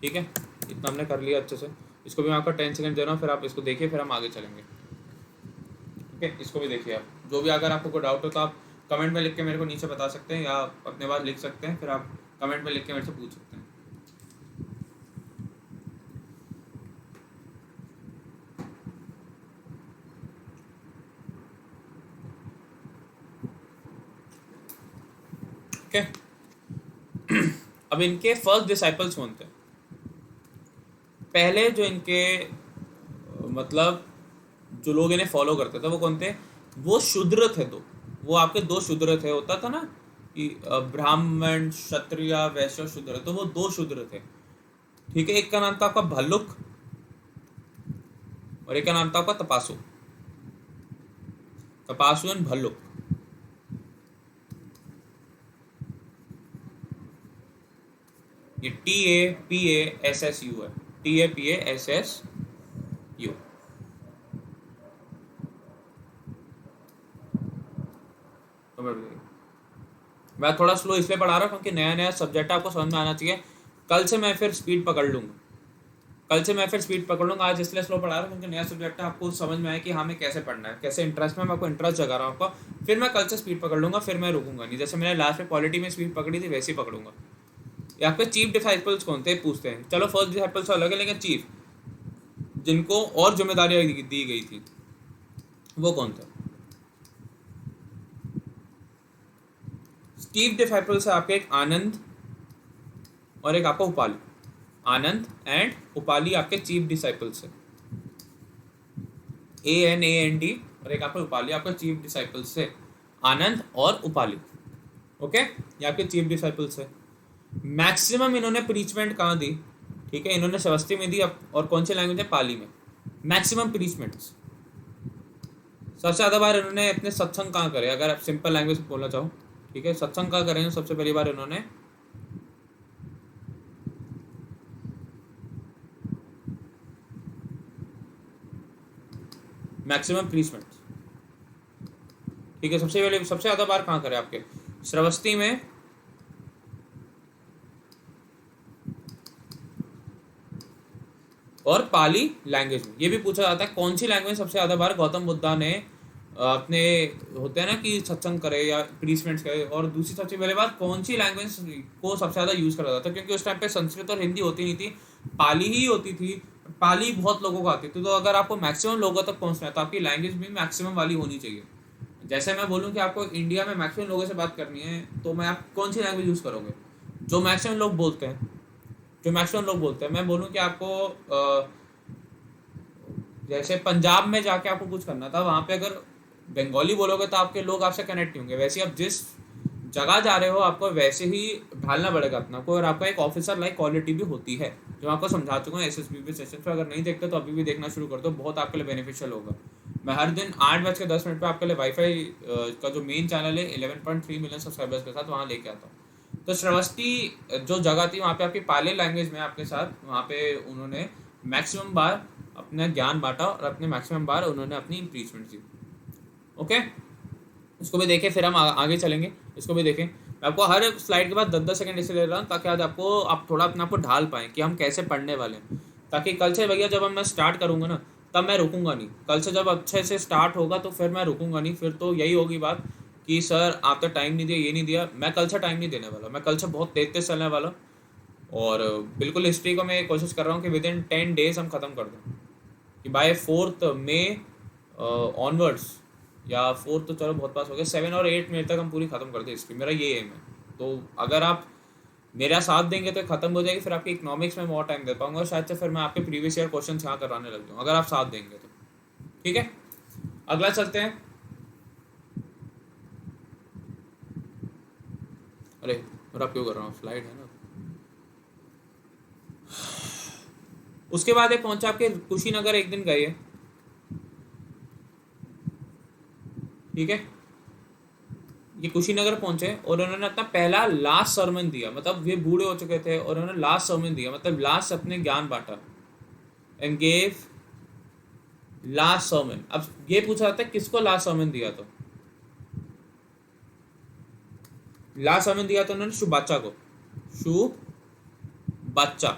ठीक है। इतना हमने कर लिया अच्छे से। इसको भी मैं आपका 10 सेकंड दे रहा हूँ, फिर आप इसको देखिए, फिर हम आगे चलेंगे, ठीक है। इसको भी देखिए आप, जो भी अगर आपको कोई डाउट हो तो आप कमेंट में लिख के मेरे को नीचे बता सकते हैं, या अपने बात लिख सकते हैं, फिर आप कमेंट में लिख के मेरे से पूछ सकते हैं। अब इनके फर्स्ट डिसाइपल्स कौन थे। पहले जो इनके मतलब जो लोग इन्हें फॉलो करते थे वो कौन थे, वो शूद्र थे। दो, वो आपके दो शूद्र थे, होता था ना कि ब्राह्मण क्षत्रिय वैश्य शूद्र, तो वो दो शूद्र थे, ठीक है। एक का नाम था आपका भल्लुक और एक का नाम था आपका तपासु, तपासु एंड भल्लुक। ये TAPASSU है, TAPASSU। तो मैं थोड़ा स्लो इसलिए पढ़ा रहा हूँ क्योंकि नया नया सब्जेक्ट आपको समझ में आना चाहिए। कल से मैं फिर स्पीड पकड़ लूँगा, आज इसलिए स्लो पढ़ा रहा हूँ क्योंकि नया सब्जेक्ट है, आपको समझ में आए कि हाँ मैं कैसे पढ़ना है, कैसे इंटरेस्ट में मैं आपको इंटरेस्ट जगा रहा हूँ आपका। फिर मैं कल से स्पीड पकड़ लूँगा, फिर मैं रुकूंगा नहीं। जैसे मैंने लास्ट में पॉलिटी में स्पीड पकड़ी थी वैसे ही पकड़ूंगा, यहाँ पे चीफ डिसाइपल्स कौन थे पूछते हैं। चलो फर्स्ट डिसाइपल्स अलग है, लेकिन चीफ जिनको और जिम्मेदारियां दी गई थी वो कौन थे? चीफ डिसाइपल्स है आपके एक आनंद और एक आपका उपाली। आनंद एंड उपाली आपके चीफ डिसाइपल्स है, ANAND, और एक आपका उपाली आपका चीफ डिसाइपल्स है, आनंद और उपाली। ओके, ये आपके चीफ डिसाइपल्स है। मैक्सिमम इन्होंने प्रीचमेंट कहाँ दी? ठीक है, इन्होंने श्रवस्ती में दी, और कौन सी लैंग्वेज है? पाली में। मैक्सिमम प्रीचमेंट्स। सबसे ज़्यादा बार इन्होंने अपने सत्संग कहाँ करे, अगर आप सिंपल लैंग्वेज में बोलना चाहो, ठीक है, सत्संग कहाँ करें सबसे पहली बार इन्होंने? मैक्सिमम प्लीसमेंट। ठीक है, सबसे ज़्यादा बार कहाँ करे आपके? श्रवस्ती में और पाली लैंग्वेज में। ये भी पूछा जाता है कौन सी लैंग्वेज सबसे ज़्यादा बार गौतम बुद्धा ने अपने होते हैं ना कि सत्संग करे या प्लीसमेंट्स करे, और दूसरी सबसे पहले बात कौन सी लैंग्वेज को सबसे ज़्यादा यूज़ करा जाता है? क्योंकि उस टाइम पे संस्कृत और हिंदी होती नहीं थी, पाली ही होती थी। पाली बहुत लोगों को आती थी, तो अगर आपको मैक्सिमम लोगों तक पहुंचना है तो आपकी लैंग्वेज भी मैक्सिमम वाली होनी चाहिए। जैसे मैं बोलूँ कि आपको इंडिया में मैक्सिमम लोगों से बात करनी है, तो मैं आप कौन सी लैंग्वेज यूज़ करोगे? जो मैक्सिमम लोग बोलते हैं, मैं बोलूँ कि आपको जैसे पंजाब में जाके आपको कुछ करना था, वहाँ पे अगर बंगाली बोलोगे तो आपके लोग आपसे कनेक्ट नहीं होंगे। वैसे आप जिस जगह जा रहे हो आपको वैसे ही ढालना पड़ेगा अपना को, और आपका एक ऑफिसर लाइक क्वालिटी भी होती है, जो आपको समझा चुका हूँ SSBP सेशन पर। अगर नहीं देखते तो अभी भी देखना शुरू कर दो, बहुत आपके लिए बेनिफिशियल होगा। मैं हर दिन 8:10 पर आपके लिए वाईफाई का जो मेन चैनल है 11.3 मिलियन सब्सक्राइबर्स के साथ वहाँ लेके आता हूँ। तो श्रवस्ती जो जगह थी वहाँ पे आपकी पाली लैंग्वेज में आपके साथ वहाँ पे उन्होंने मैक्सिमम बार अपना ज्ञान बांटा, और अपने मैक्सिमम बार उन्होंने अपनी इंप्रीचमेंट दी। ओके, इसको भी देखें, फिर हम आगे चलेंगे। इसको भी देखें। मैं आपको हर स्लाइड के बाद 10-10 सेकंड इसलिए ले रहा हूँ ताकि आज आप थोड़ा अपने आप को ढाल पाएँ कि हम कैसे पढ़ने वाले हैं, ताकि कल से भैया जब मैं स्टार्ट करूँगा ना तब मैं रुकूंगा नहीं। कल से जब अच्छे से स्टार्ट होगा तो फिर मैं रुकूंगा नहीं। फिर तो यही होगी बात कि सर आप तो टाइम नहीं दिया, ये नहीं दिया। मैं कल से टाइम नहीं देने वाला, मैं कल से बहुत तेज चलने वाला। और बिल्कुल हिस्ट्री को मैं कोशिश कर रहा हूँ कि विद इन 10 डेज हम ख़त्म कर दें, कि बाय 4 मई ऑनवर्ड्स, या 4 तो चलो बहुत पास हो गया, 7 और 8 मई तक हम पूरी ख़त्म कर दें हिस्ट्री। मेरा ये एम है। तो अगर आप मेरा साथ देंगे तो ख़त्म हो जाएगी। फिर आपकी इकोनॉमिक्स में और टाइम दे पाऊंगा, और शायद से फिर मैं आपके प्रीवियस ईयर क्वेश्चन यहाँ कराने लग जाऊँ, अगर आप साथ देंगे तो। ठीक है, अगला चलते हैं। अरे मेरा क्यों कर रहा हूँ, स्लाइड है ना। उसके बाद ये पहुंचा आपके कुशीनगर, एक दिन गए। ठीक है, ये कुशीनगर पहुंचे और उन्होंने अपना पहला लास्ट सर्मन दिया। मतलब ये बूढ़े हो चुके थे और उन्होंने लास्ट सर्मन दिया, मतलब लास्ट अपने ज्ञान बांटा, एंड गेव लास्ट सर्मन। अब ये पूछा जाता है किसको लास्ट सर्मन दिया? तो लास्ट सर्मन दिया तो उन्होंने शुबाचा को, शुबाचा,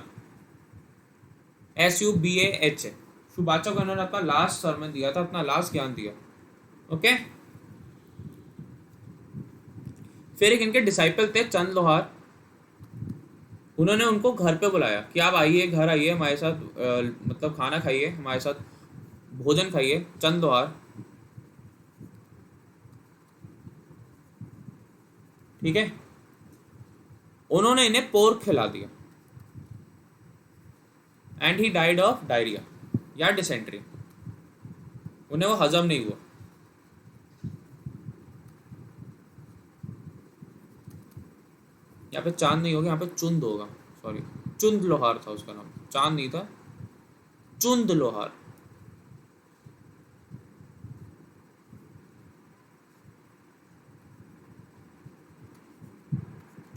SUBAH, शुबाचा को उन्होंने अपना लास्ट सर्मन दिया था, अपना लास्ट ज्ञान दिया। ओके, फिर एक इनके डिसाइपल थे चंद लोहार, उन्होंने उनको घर पे बुलाया कि आप आइए, घर आइए हमारे साथ, मतलब खाना खाइए हमारे साथ, भोजन खाइए। चंद लोहार, ठीक है, उन्होंने इन्हें पोर्क खिला दिया, and he died of diarrhoea या डिसेंट्री। उन्हें वो हजम नहीं हुआ। यहाँ पे चांद नहीं होगा, यहाँ पे चुंद होगा, सॉरी, चुंद लोहार था उसका नाम, चांद नहीं था, चुंद लोहार।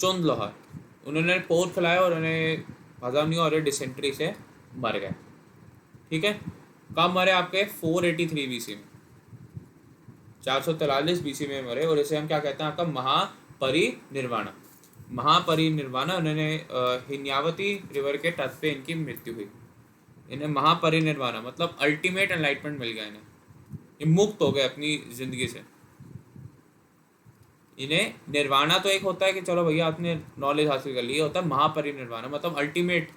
चुंद लोहार, उन्होंने पोर्क खिलाया और उन्हें हजम नहीं हुआ और डिसेंट्री से मर गए। ठीक है, कब मरे? आपके 483 BC में, 443 BC में मरे। और इसे हम क्या कहते हैं? आपका महापरिनिर्वाण। महापरिनिर्वाण, उन्होंने हिन्यावती रिवर के तट पे इनकी मृत्यु हुई। इन्हें महापरिनिर्वाण मतलब अल्टीमेट एनलाइटमेंट मिल गया इन्हें, ये मुक्त हो गए अपनी जिंदगी से। इन्हें निर्वाणा तो एक होता है कि चलो भैया आपने नॉलेज हासिल कर ली, ये होता है महापरिनिर्वाणा, मतलब अल्टीमेट,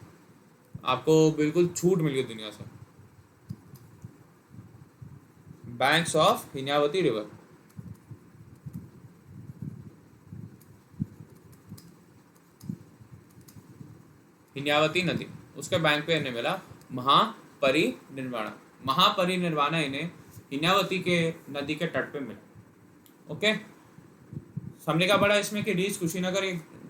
आपको बिल्कुल छूट मिल गई दुनिया से। बैंक्स ऑफ हिन्यावती रिवर, हिन्यावती नदी, उसके बैंक पे इन्हें मिला महापरिनिर्वाणा। महापरिनिर्वाणा इन्हें हिन्यावती के नदी के तट पे मिला। ओके, हमने क्या पढ़ा इसमें कि रीच कुशीनगर,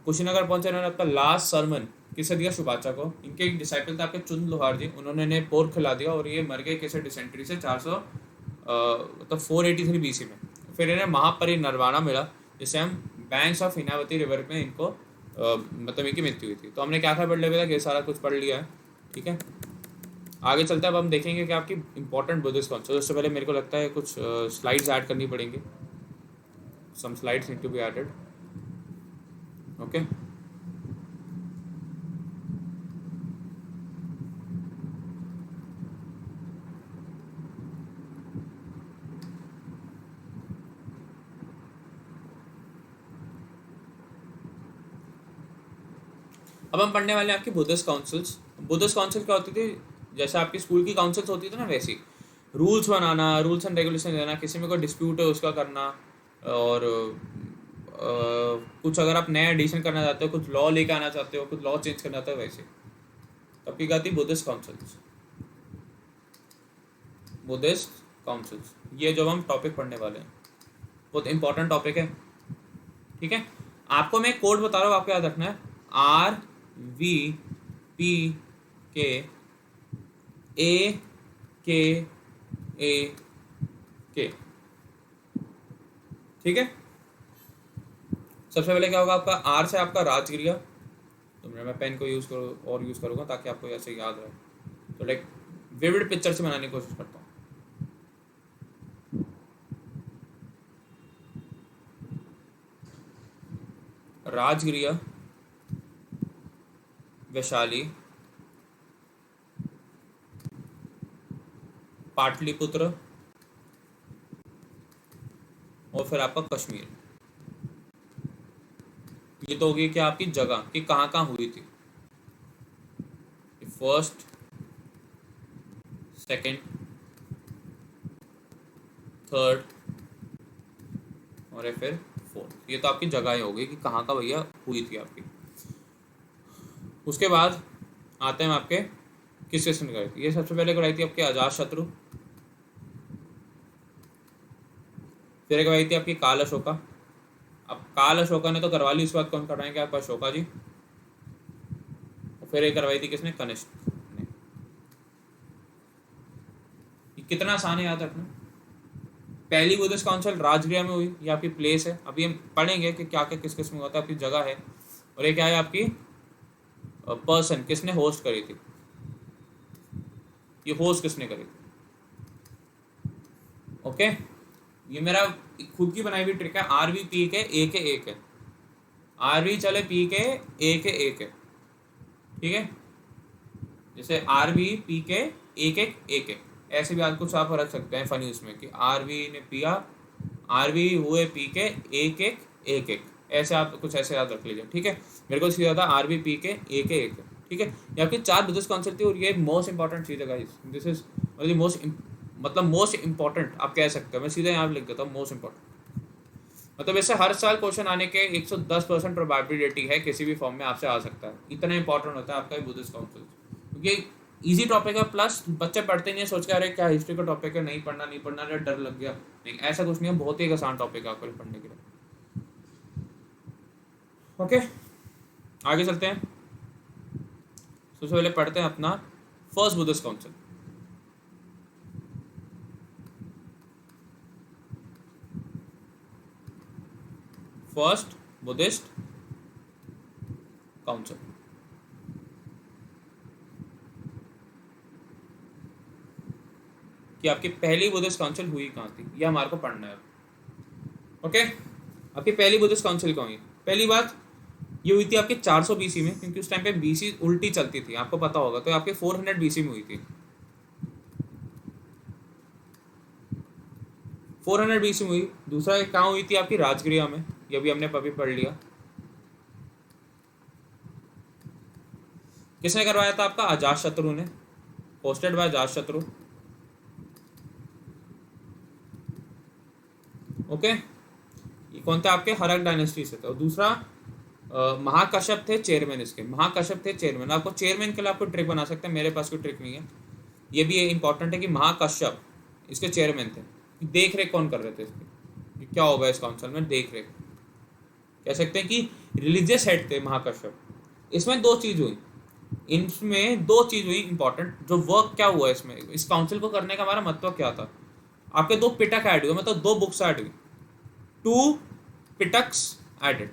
कुशीनगर पहुंचे, उन्होंने अपना लास्ट सरमन किसे दिया? सुबाचा को। इनके एक डिसाइपल थे आपके चुंद लोहार जी, उन्होंने इन्हें पोर्क खिला दिया और ये मर गए किसे? डिसेंट्री से 400 मतलब 483 BC में। फिर इन्हें महापरिनिर्वाणा मिला, जिससे हम बैंक्स ऑफ हिनावती रिवर में इनको मतलब इनकी मृत्यु हुई थी। तो हमने क्या क्या पढ़ लिया था? ये सारा कुछ पढ़ लिया है, ठीक है। आगे चलते हैं, अब हम देखेंगे कि आपकी इंपॉर्टेंट बुद्धिस्ट कॉन्सेप्ट। उससे पहले मेरे को लगता है कुछ स्लाइड्स ऐड करनी पड़ेंगी, some slides need to be added. Okay, अब हम पढ़ने वाले हैं आपकी बुद्धिस्ट काउंसिल्स। बुद्धिस्ट काउंसिल क्या होती थी? जैसे आपकी स्कूल की काउंसिल्स होती थी ना, वैसी rules banana, rules and regulation देना, किसी में कोई डिस्प्यूट है उसका करना, और कुछ अगर आप नया एडिशन करना चाहते हो, कुछ लॉ लेके आना चाहते हो, कुछ लॉ चेंज करना चाहते हो, वैसे तब की कहती बुद्धिस्ट काउंसिल्स। बुद्धिस्ट काउंसिल्स, ये जो हम टॉपिक पढ़ने वाले हैं बहुत इंपॉर्टेंट टॉपिक है, ठीक है। आपको मैं कोड बता रहा हूँ, आपको याद रखना है, RVPK AKAK, ठीक है। सबसे पहले क्या होगा आपका? आर से आपका राजगिरिया, तो मैं पेन को यूज़ करूँ और यूज़ करूँगा ताकि आपको ऐसे याद रहे। तो लाइक विविड पिक्चर से बनाने की कोशिश करता हूँ। राजगिरिया, वैशाली, पाटलिपुत्र, और फिर आपका कश्मीर। ये तो होगी क्या आपकी जगह कि कहाँ कहाँ हुई थी। फर्स्ट, सेकंड, थर्ड और ये फिर फोर्थ। ये तो आपकी जगह ही होगी कि कहाँ का भैया हुई थी आपकी। उसके बाद आते हैं आपके किस किसने कराई थी। ये सबसे पहले कराई थी आपके अजात शत्रु, फिर एक कराई थी आपकी काल अशोका। अब काल अशोका ने तो करवा ली, उसके बाद कौन करवाएंगे? आपका अशोका जी। और फिर एक करवाई थी किसने? कनिष्क ने। ये कितना आसान है याद रखना। पहली बुद्धिस्ट काउंसिल राजगृह में हुई, ये आपकी प्लेस है। अभी हम पढ़ेंगे कि क्या क्या किस किस में होता है, आपकी जगह है। और ये क्या है? आपकी पर्सन, किसने होस्ट करी थी, ये होस्ट किसने करी थी। ओके, ये मेरा खुद की बनाई हुई ट्रिक है। RVP के A के एक है, RV चले P के A के एक है, ठीक है। जैसे RVP के एक एक, ऐसे भी आज कुछ आप रख सकते हैं फनी उसमें कि RV ने पिया, RV हुए P के एक, ऐसे आप कुछ ऐसे याद रख लीजिए, ठीक है। मेरे को सीधा था RVP के एक है, ठीक है। ये आपकी 4 बुद्धिस्ट काउंसिल थी और ये मोस्ट इंपॉर्टेंट चीज़ है guys. This is most important आप कह सकते हो। मैं सीधा यहाँ लिख देता हूँ मोस्ट इंपॉर्टेंट। मतलब इससे हर साल क्वेश्चन आने के 110% प्रोबेबिलिटी है, किसी भी फॉर्म में आपसे आ सकता है। इतना इंपॉर्टेंट होता है आपका बुद्धिस्ट काउंसिल, क्योंकि इजी टॉपिक है। प्लस बच्चे पढ़ते नहीं है, सोच के अरे क्या हिस्ट्री का टॉपिक है, नहीं पढ़ना अरे डर लग गया। नहीं, ऐसा कुछ नहीं है, बहुत ही आसान टॉपिक है आपके लिए पढ़ने के लिए। ओके, आगे चलते हैं। सबसे पहले पढ़ते हैं अपना first Buddhist council. First Buddhist council कि आपकी पहली बुद्धिस्ट काउंसिल हुई कहाँ थी, यह हमारे को पढ़ना है। ओके, आपकी पहली बुद्धिस्ट काउंसिल कहाँ हुई? पहली बात ये हुई थी आपके 400 BC में, क्योंकि उस टाइम पे BC उल्टी चलती थी, आपको पता होगा। तो आपके 400 BC में हुई थी, 400 BC में हुई। दूसरा कहाँ हुई थी? आपकी राजगृह में, ये भी हमने अभी पढ़ लिया। किसने करवाया था आपका? अजातशत्रु ने, होस्टेड बाय अजातशत्रु। ओके, ये कौन थे आपके? हरक डायनेस्टी से थे। और दूसरा महाकश्यप थे चेयरमैन इसके, महाकश्यप थे चेयरमैन। आपको चेयरमैन के लिए आपको ट्रिक बना सकते हैं, मेरे पास कोई ट्रिक नहीं है। ये भी इंपॉर्टेंट है कि महाकश्यप इसके चेयरमैन थे। देख रेख कौन कर रहे थे इसकी, क्या होगा इस काउंसिल में? देख रेख कह सकते हैं कि रिलीजियस हेड थे महाकश्यप। इसमें दो चीज हुई, इनमें दो चीज हुई इंपॉर्टेंट। जो वर्क क्या हुआ इसमें, इस काउंसिल को करने का हमारा मतलब क्या था? आपके दो पिटक ऐड हुए, मतलब दो बुक्स ऐड हुई, 2 पिटक्स एडेड।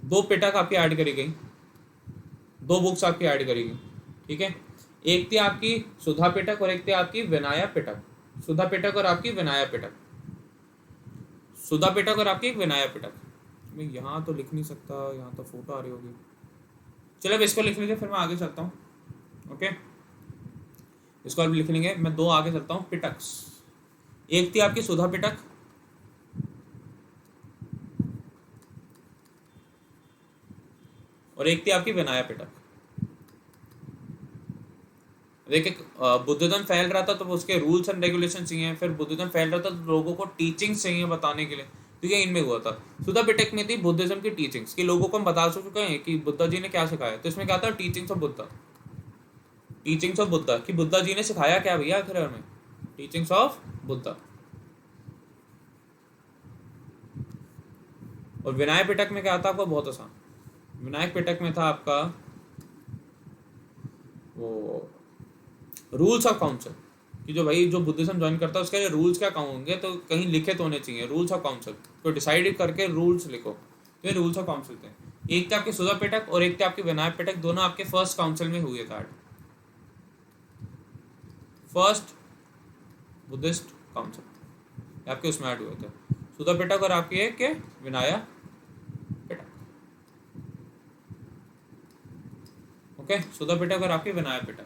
2 पिटक आपकी ऐड करी गई, 2 बुक्स आपकी ऐड करी गई, ठीक है। एक थी आपकी सुधा पिटक और एक थी आपकी विनाया पिटक। सुधा पिटक और आपकी विनाया पिटक, सुधा पिटक और आपकी विनाया पिटक। मैं यहाँ तो लिख नहीं सकता, यहाँ तो फोटो आ रही होगी। चलो अब इसको लिख लीजिए, फिर मैं आगे चलता हूँ। ओके, इसको अब लिख लेंगे, मैं 2 आगे चलता हूँ। पिटक्स, एक थी आपकी सुधा पिटक और एक थी आपकी विनाया पिटक। देखिए, बुद्धिज्म फैल रहा था तो उसके रूल्स एंड रेगुलेशन चाहिए, फिर बुद्धिज्म फैल रहा था तो लोगों को टीचिंग्स चाहिए बताने के लिए, तो ये इनमें हुआ था। सुधा पिटक में थी बुद्धिज्म की टीचिंग्स, कि लोगों को हम बता चुके हैं कि बुद्धा जी ने क्या सिखाया। तो इसमें क्या था? Teachings of Buddha, teachings of Buddha, कि बुद्धा जी ने सिखाया क्या भैया आखिर में, टीचिंग्स ऑफ बुद्धा। और विनायक पिटक में क्या था? आपको बहुत आसान, विनायक पिटक में था आपका वो रूल्स ऑफ काउंसिल, कि जो भाई जो बुद्धिज्म ज्वाइन करता है उसके रूल्स क्या होंगे, तो कहीं लिखे तो होने चाहिए रूल्स ऑफ काउंसिल, तो डिसाइड करके रूल्स लिखो। तो ये रूल्स ऑफ काउंसिल थे। एक थे आपके सुधा पिटक और एक थे आपके विनायक पिटक, दोनों आपके फर्स्ट काउंसिल में हुए थे, फर्स्ट बुद्धिस्ट काउंसिल आपके उसमें ऐड हुए थे, सुधा पिटक और आपके एक के विनाया पिटक। ओके, सुधा पिटक और आपके Vinaya Pitaka,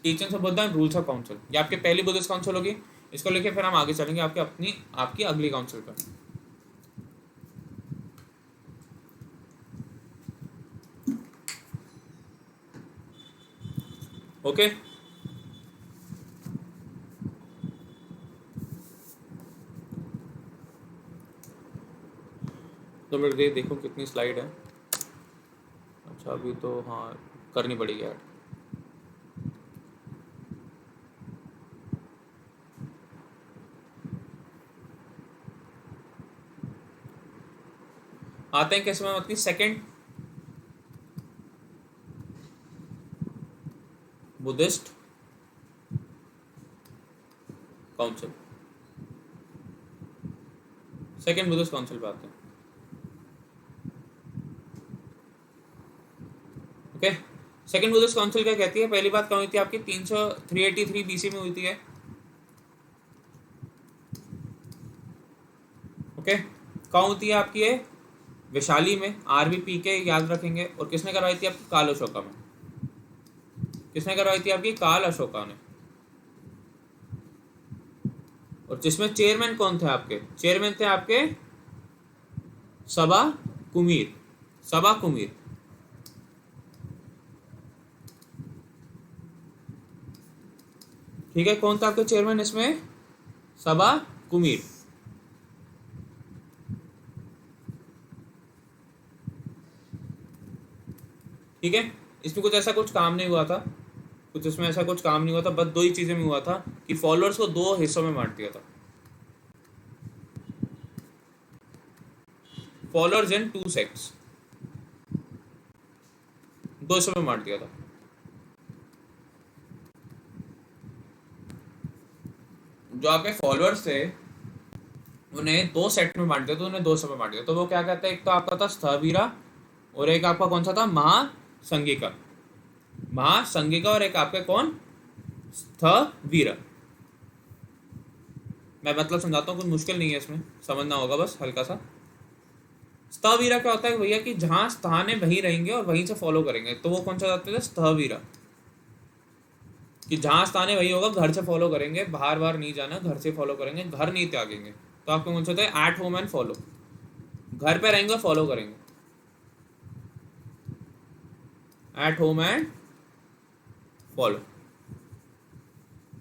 teachings of Buddha, rules of council. ये आपके पहली बुद्धिस्ट काउंसिल होगी, इसको लेके फिर हम आगे चलेंगे आपकी अगली काउंसिल पर। ओके, तो मेरे देखो कितनी स्लाइड है। अच्छा, अभी तो हाँ करनी पड़ेगी ऐड। आते हैं कैसे में मतलब second Buddhist council, second Buddhist council पे आते हैं। ओके, सेकंड बुद्धिस्ट काउंसिल क्या कहती है? पहली बात कहाँ हुई थी आपकी? 383 बीसी में हुई थी है। ओके, कहाँ होती है आपकी ये? वैशाली में, आरबीपी के याद रखेंगे। और किसने करवाई थी आपकी? काल अशोका में। किसने करवाई थी आपकी? काल अशोका ने। और जिसमें चेयरमैन कौन थे आपके? चेयरमैन थे आपके सबा कुमीर, सबा कुमीर। ठीक है, कौन था आपके चेयरमैन इसमें? सबा कुमीर। ठीक है, इसमें कुछ ऐसा कुछ काम नहीं हुआ था, कुछ इसमें ऐसा कुछ काम नहीं हुआ था, बस 2 ही चीजें में हुआ था कि फॉलोअर्स को 2 हिस्सों में बांट दिया था, फॉलोअर्स इन 2 सेक्ट्स, 2 हिस्सों में बांट दिया था। जो आपके फॉलोअर्स थे उन्हें 2 सेट में बांट दिया, तो उन्हें 2 हिस्सों में बांट दिया। तो वो क्या कहते हैं? एक तो आपका था स्थवीरा और एक आपका कौन सा था? महासंगिका, महासंगिका, और एक आपके कौन? स्थवीरा। मैं मतलब समझाता हूँ, कुछ मुश्किल नहीं है इसमें, समझना होगा बस हल्का सा। स्थवीरा क्या होता है भैया? कि जहां स्थान है वहीं रहेंगे और वहीं से फॉलो करेंगे, तो वो कौन सा जाते थे? स्थवीरा। कि जहाँ स्थान है वही होगा, घर से फॉलो करेंगे, बाहर बाहर नहीं जाना, घर से फॉलो करेंगे, घर नहीं त्यागेंगे। तो आपको कौन सा होता है? एट होम एंड फॉलो, घर पे रहेंगे और फॉलो करेंगे। Eight home and follow.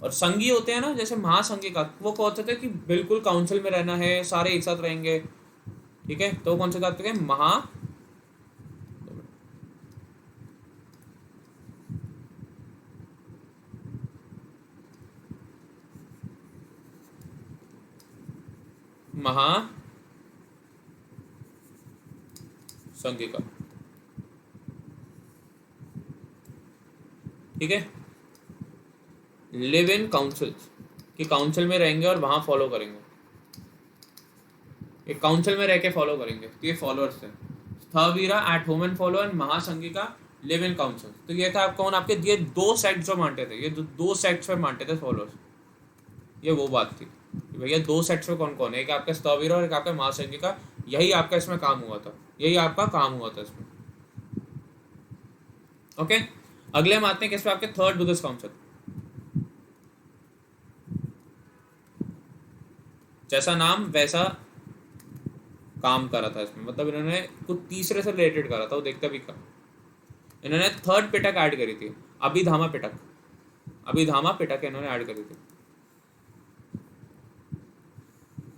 और संगी होते हैं ना, जैसे महासंगी का, वो कौन सा होता है कि बिल्कुल काउंसिल में रहना है, सारे एक साथ रहेंगे, ठीक है, तो कौन सा होता है? महासंगी का, ठीक है। लिव इन काउंसिल, कि काउंसिल में रहेंगे और वहां फॉलो करेंगे, ये काउंसिल में रह के फॉलो करेंगे, तो ये फॉलोअर्स है। Sthavira at home and follow, and Mahasanghi का लिव इन काउंसिल। तो ये था कौन? आपके ये दो सेक्ट्स जो मानते थे, ये दो सेक्ट्स पे मानते थे फॉलोअर्स। ये वो बात थी कि भैया दो सेक्ट्स में कौन कौन है, एक आपका स्थवीरा और एक आपका महासंगी का। यही आपका इसमें काम हुआ था, यही आपका काम हुआ था इसमें। ओके, अगले हम आते हैं किस पे? आपके थर्ड बुद्धिस्ट काउंसिल। जैसा नाम वैसा काम करा था इसमें, मतलब इन्होंने कुछ तीसरे से रिलेटेड करा था, वो देखते भी का। इन्होंने थर्ड पिटक ऐड करी थी, अभिधामा पिटक, अभिधामा पिटक इन्होंने ऐड करी थी।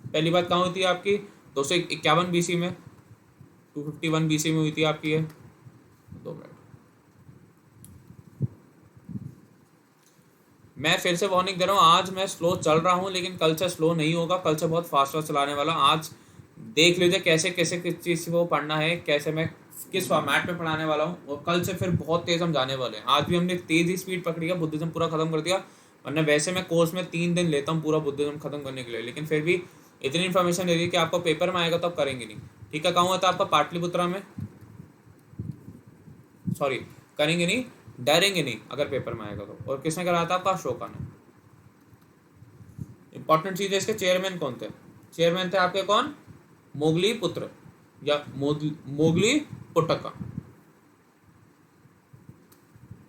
पहली बात कहाँ हुई थी आपकी? 251 बीसी में, 251 बीसी में हुई थी आपकी है। 2 मिनट, मैं फिर से वार्निंग दे रहा हूँ, आज मैं स्लो चल रहा हूँ, लेकिन कल से स्लो नहीं होगा, कल से बहुत फास्ट फास्ट चलाने वाला हूँ। आज देख लीजिए कैसे कैसे किस चीज़ को पढ़ना है, कैसे मैं किस फॉर्मेट में पढ़ाने वाला हूँ, और कल से फिर बहुत तेज़ हम जाने वाले हैं। आज भी हमने तेज़ी स्पीड पकड़ी है, बुद्धिज्म पूरा खत्म कर दिया, वरना वैसे मैं कोर्स में 3 दिन लेता हूँ पूरा बुद्धिज्म खत्म करने के लिए, लेकिन फिर भी इतनी इन्फॉर्मेशन दे दी कि आपको पेपर में आएगा तो आप करेंगे नहीं। ठीक है, कहूँगा था आपका पाटलिपुत्रा में, सॉरी करेंगे नहीं, डरेंगे नहीं अगर पेपर में आएगा तो। और किसने कराया था? आपका अशोका ने। इंपॉर्टेंट चीज है, इसके चेयरमैन कौन थे? चेयरमैन थे आपके कौन? मोगली पुत्र या मोगली पुटका,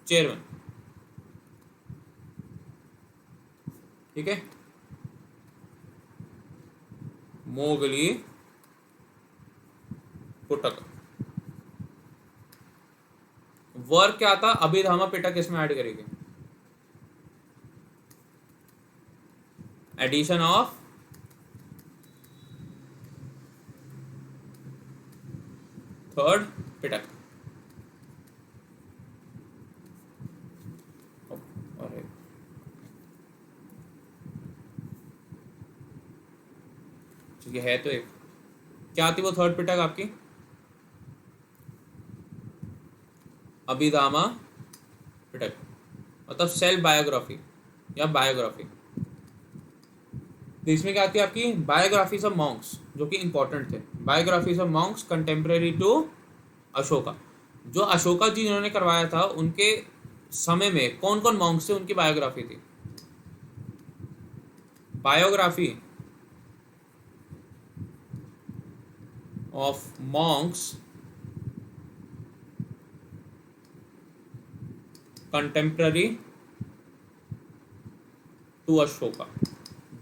चेयरमैन, ठीक है, मोगली पुटका। वर्क क्या था? अभिधामा पिटक इसमें ऐड करेंगे, एडिशन ऑफ थर्ड पिटक। अरे ठीक है तो एक क्या आती वो थर्ड पिटक आपकी? अभिधामा पिटक, मतलब सेल्फ बायोग्राफी या बायोग्राफी। तो इसमें क्या आती है आपकी? बायोग्राफीज ऑफ मॉन्क्स, जो कि इंपॉर्टेंट थे। Biographies of monks contemporary to Ashoka, जो अशोका जी जिन्होंने करवाया था, उनके समय में कौन कौन मॉन्क्स थे, उनकी बायोग्राफी थी। Biography of monks contemporary to Ashoka,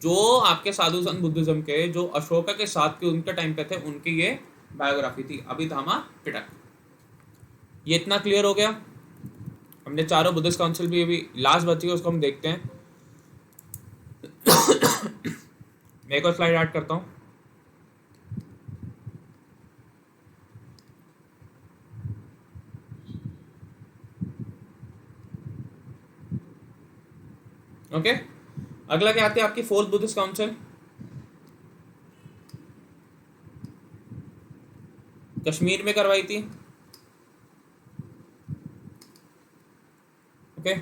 जो आपके साधु संत बुद्धिज्म के जो अशोका के साथ के उनके टाइम पे थे, उनकी ये बायोग्राफी थी, अभिधामा पिटक। ये इतना क्लियर हो गया। हमने चारों बुद्धिस्ट काउंसिल भी अभी लास्ट बची है, उसको हम देखते हैं। मैं एक और स्लाइड ऐड करता हूँ। ओके, अगला क्या आती है आपकी? फोर्थ बुद्धिस्ट काउंसिल, कश्मीर में करवाई थी। ओके,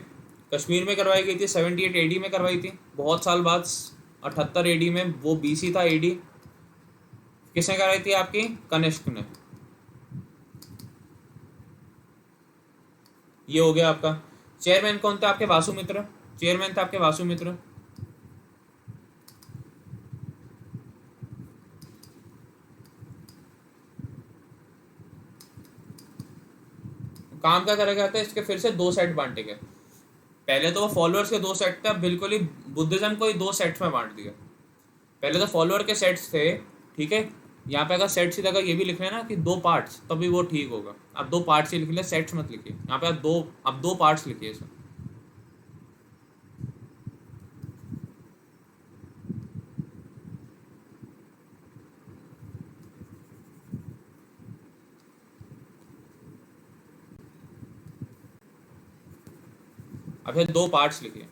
कश्मीर में करवाई गई थी, 78 एडी में करवाई थी, बहुत साल बाद, 78 एडी में, वो बीसी था, एडी किसने कराई थी आपकी? कनिष्क ने। ये हो गया आपका। चेयरमैन कौन थे आपके? वासुमित्र, चेयरमैन थे आपके वासुमित्र। काम क्या करेगा था? इसके फिर से दो सेट बांटे गए। पहले तो वो फॉलोअर्स के 2 सेट थे, अब बिल्कुल ही बुद्धिज्म को ही 2 सेट्स में बांट दिया। पहले तो फॉलोअर के सेट्स थे, ठीक है। यहाँ पे अगर सेट्स की जगह ये भी लिख रहे हैं ना कि 2 पार्ट्स, तभी वो ठीक होगा। अब 2 पार्ट्स ही लिख ले, सेट्स मत लिखिए यहाँ पे। अब दो पार्ट्स लिखिए इसमें। अब फिर 2 पार्ट्स लिखिए।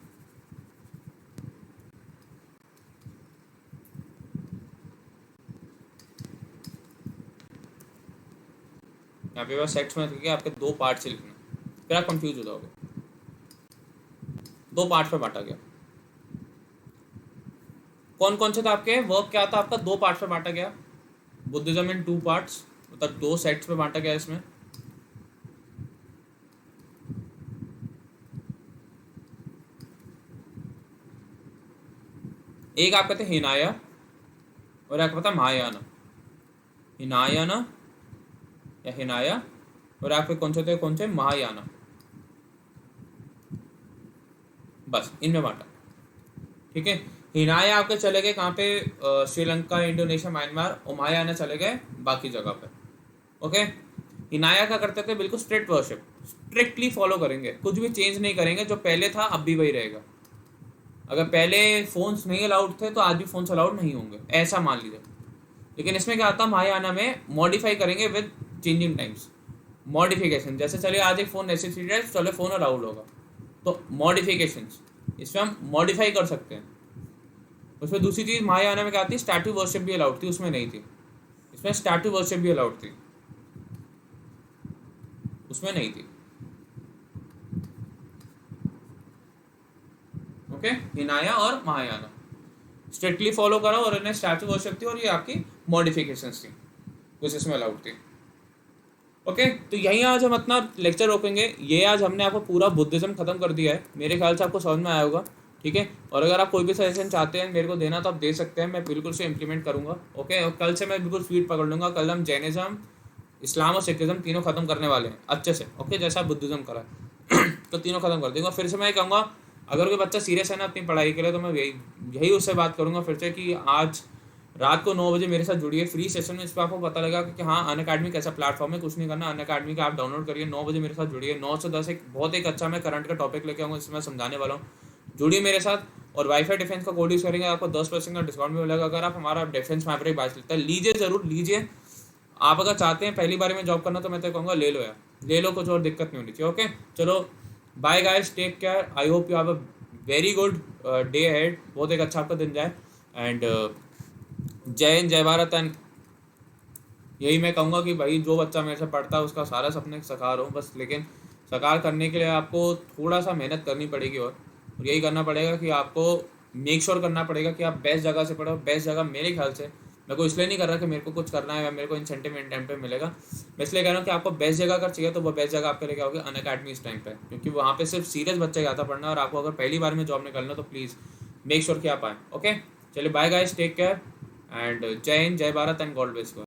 यहाँ पे बस सेट्स में लिखिए, आपके 2 पार्ट्स ही लिखना, फिर आप कंफ्यूज हो जाओगे। 2 पार्ट्स में बांटा गया। कौन कौन से थे आपके? वर्क क्या था आपका? 2 पार्ट्स में बांटा गया। बुद्धिज्म इन 2 पार्ट्स, मतलब 2 सेट्स में बांटा गया इसमें। एक आपका था हिनाया और एक पता महायाना। हिनायाना या हिनाया, और आपके कौन से थे? कौन से? महायाना। बस इनमें बांटा, ठीक है। हिनाया आपके चले गए कहाँ पे? Sri Lanka, Indonesia, Myanmar. और महायाना चले गए बाकी जगह पे, ओके। हिनाया क्या करते थे? बिल्कुल स्ट्रिक्ट वर्शिप, स्ट्रिक्टली फॉलो करेंगे, कुछ भी चेंज नहीं करेंगे। जो पहले था अब भी वही रहेगा। अगर पहले फोन्स नहीं अलाउड थे तो आज भी फोन्स अलाउड नहीं होंगे, ऐसा मान लीजिए। लेकिन इसमें क्या आता है? महायाना में मॉडिफाई करेंगे विद चेंजिंग टाइम्स। मॉडिफिकेशन, जैसे चलिए आज एक फ़ोन नेसेसिटी है, चलो फ़ोन अलाउड होगा, तो मॉडिफिकेशंस इसमें हम मॉडिफाई कर सकते हैं। उसमें दूसरी चीज़ महायाना में क्या आती है? स्टैट्यू वर्शिप भी अलाउड थी, उसमें नहीं थी। इसमें स्टैट्यू वर्शिप भी अलाउड थी, उसमें नहीं थी, ओके। हिनाया और महायाना स्ट्रिक्टली फॉलो करो, और इन्हें स्टैच्यू वर्शिप थी, और ये आपकी मॉडिफिकेशंस थी कुछ इसमें अलाउड थी, ओके। तो यहीं आज हम अपना लेक्चर रोकेंगे। ये आज हमने आपको पूरा बुद्धिज्म खत्म कर दिया है, मेरे ख्याल से आपको समझ में आया होगा, ठीक है। और अगर आप कोई भी सजेशन चाहते हैं मेरे को देना तो आप दे सकते हैं, मैं बिल्कुल से इम्प्लीमेंट करूँगा, ओके। और कल से मैं बिल्कुल स्पीड पकड़ लूँगा। कल हम जैनिज्म, इस्लाम और सिखिज्म तीनों खत्म करने वाले हैं अच्छे से, ओके। जैसा बुद्धिज्म करा तो तीनों खत्म कर देंगे। फिर से मैं कहूँगा, अगर कोई बच्चा सीरियस है ना अपनी पढ़ाई के लिए, तो मैं यही उससे बात करूँगा फिर से कि आज रात को 9 बजे मेरे साथ जुड़िए फ्री सेशन में। इस पर आपको पता लगा कि हाँ अनअकैडमी कैसा प्लेटफॉर्म है। कुछ नहीं करना, अनअकैडमी का आप डाउनलोड करिए, 9 बजे मेरे साथ जुड़िए। 9 से 10 एक बहुत एक अच्छा मैं करंट का टॉपिक लेके आऊँगा, इसमें समझाने वाला हूँ। जुड़िए मेरे साथ, और वाईफाई डिफेंस का कोड यूज़ करेंगे, आपको 10% का डिस्काउंट भी मिलेगा। अगर आप हमारा डिफेंस मैवरिक बैच लेते हैं, लीजिए, ज़रूर लीजिए। आप अगर चाहते हैं पहली बार में जॉब करना, तो मैं तो कहूँगा ले लो यार, ले लो, कुछ और दिक्कत नहीं होनी चाहिए, ओके। चलो bye guys, take care. I hope you have a very good day ahead, बहुत एक अच्छा आपका दिन जाए। एंड जय हिंद, जय भारत। एंड यही मैं कहूँगा कि भाई जो बच्चा मेरे से पढ़ता है उसका सारा सपने साकार हो बस, लेकिन साकार करने के लिए आपको थोड़ा सा मेहनत करनी पड़ेगी, और यही करना पड़ेगा कि आपको मेक श्योर करना पड़ेगा कि आप बेस्ट जगह से पढ़ो। बेस्ट जगह मेरे ख्याल से, मैं को इसलिए नहीं कर रहा कि मेरे को कुछ करना है या मेरे को इंसेंटिव इन टाइम पे मिलेगा, मैं इसलिए कह रहा हूँ कि आपको बेस्ट जगह अगर चाहिए तो वो बेस्ट जगह आपके लिए क्या होगी? अनअकैडमी इस टाइम पे, क्योंकि वहाँ पे सिर्फ सीरियस बच्चे जाता पढ़ना, और आपको अगर पहली बार में जॉब निकलना तो प्लीज़ मेक श्योर कि आप आए, ओके। चलिए bye guys, take care, and जय हिंद, जय Bharat, and God bless you.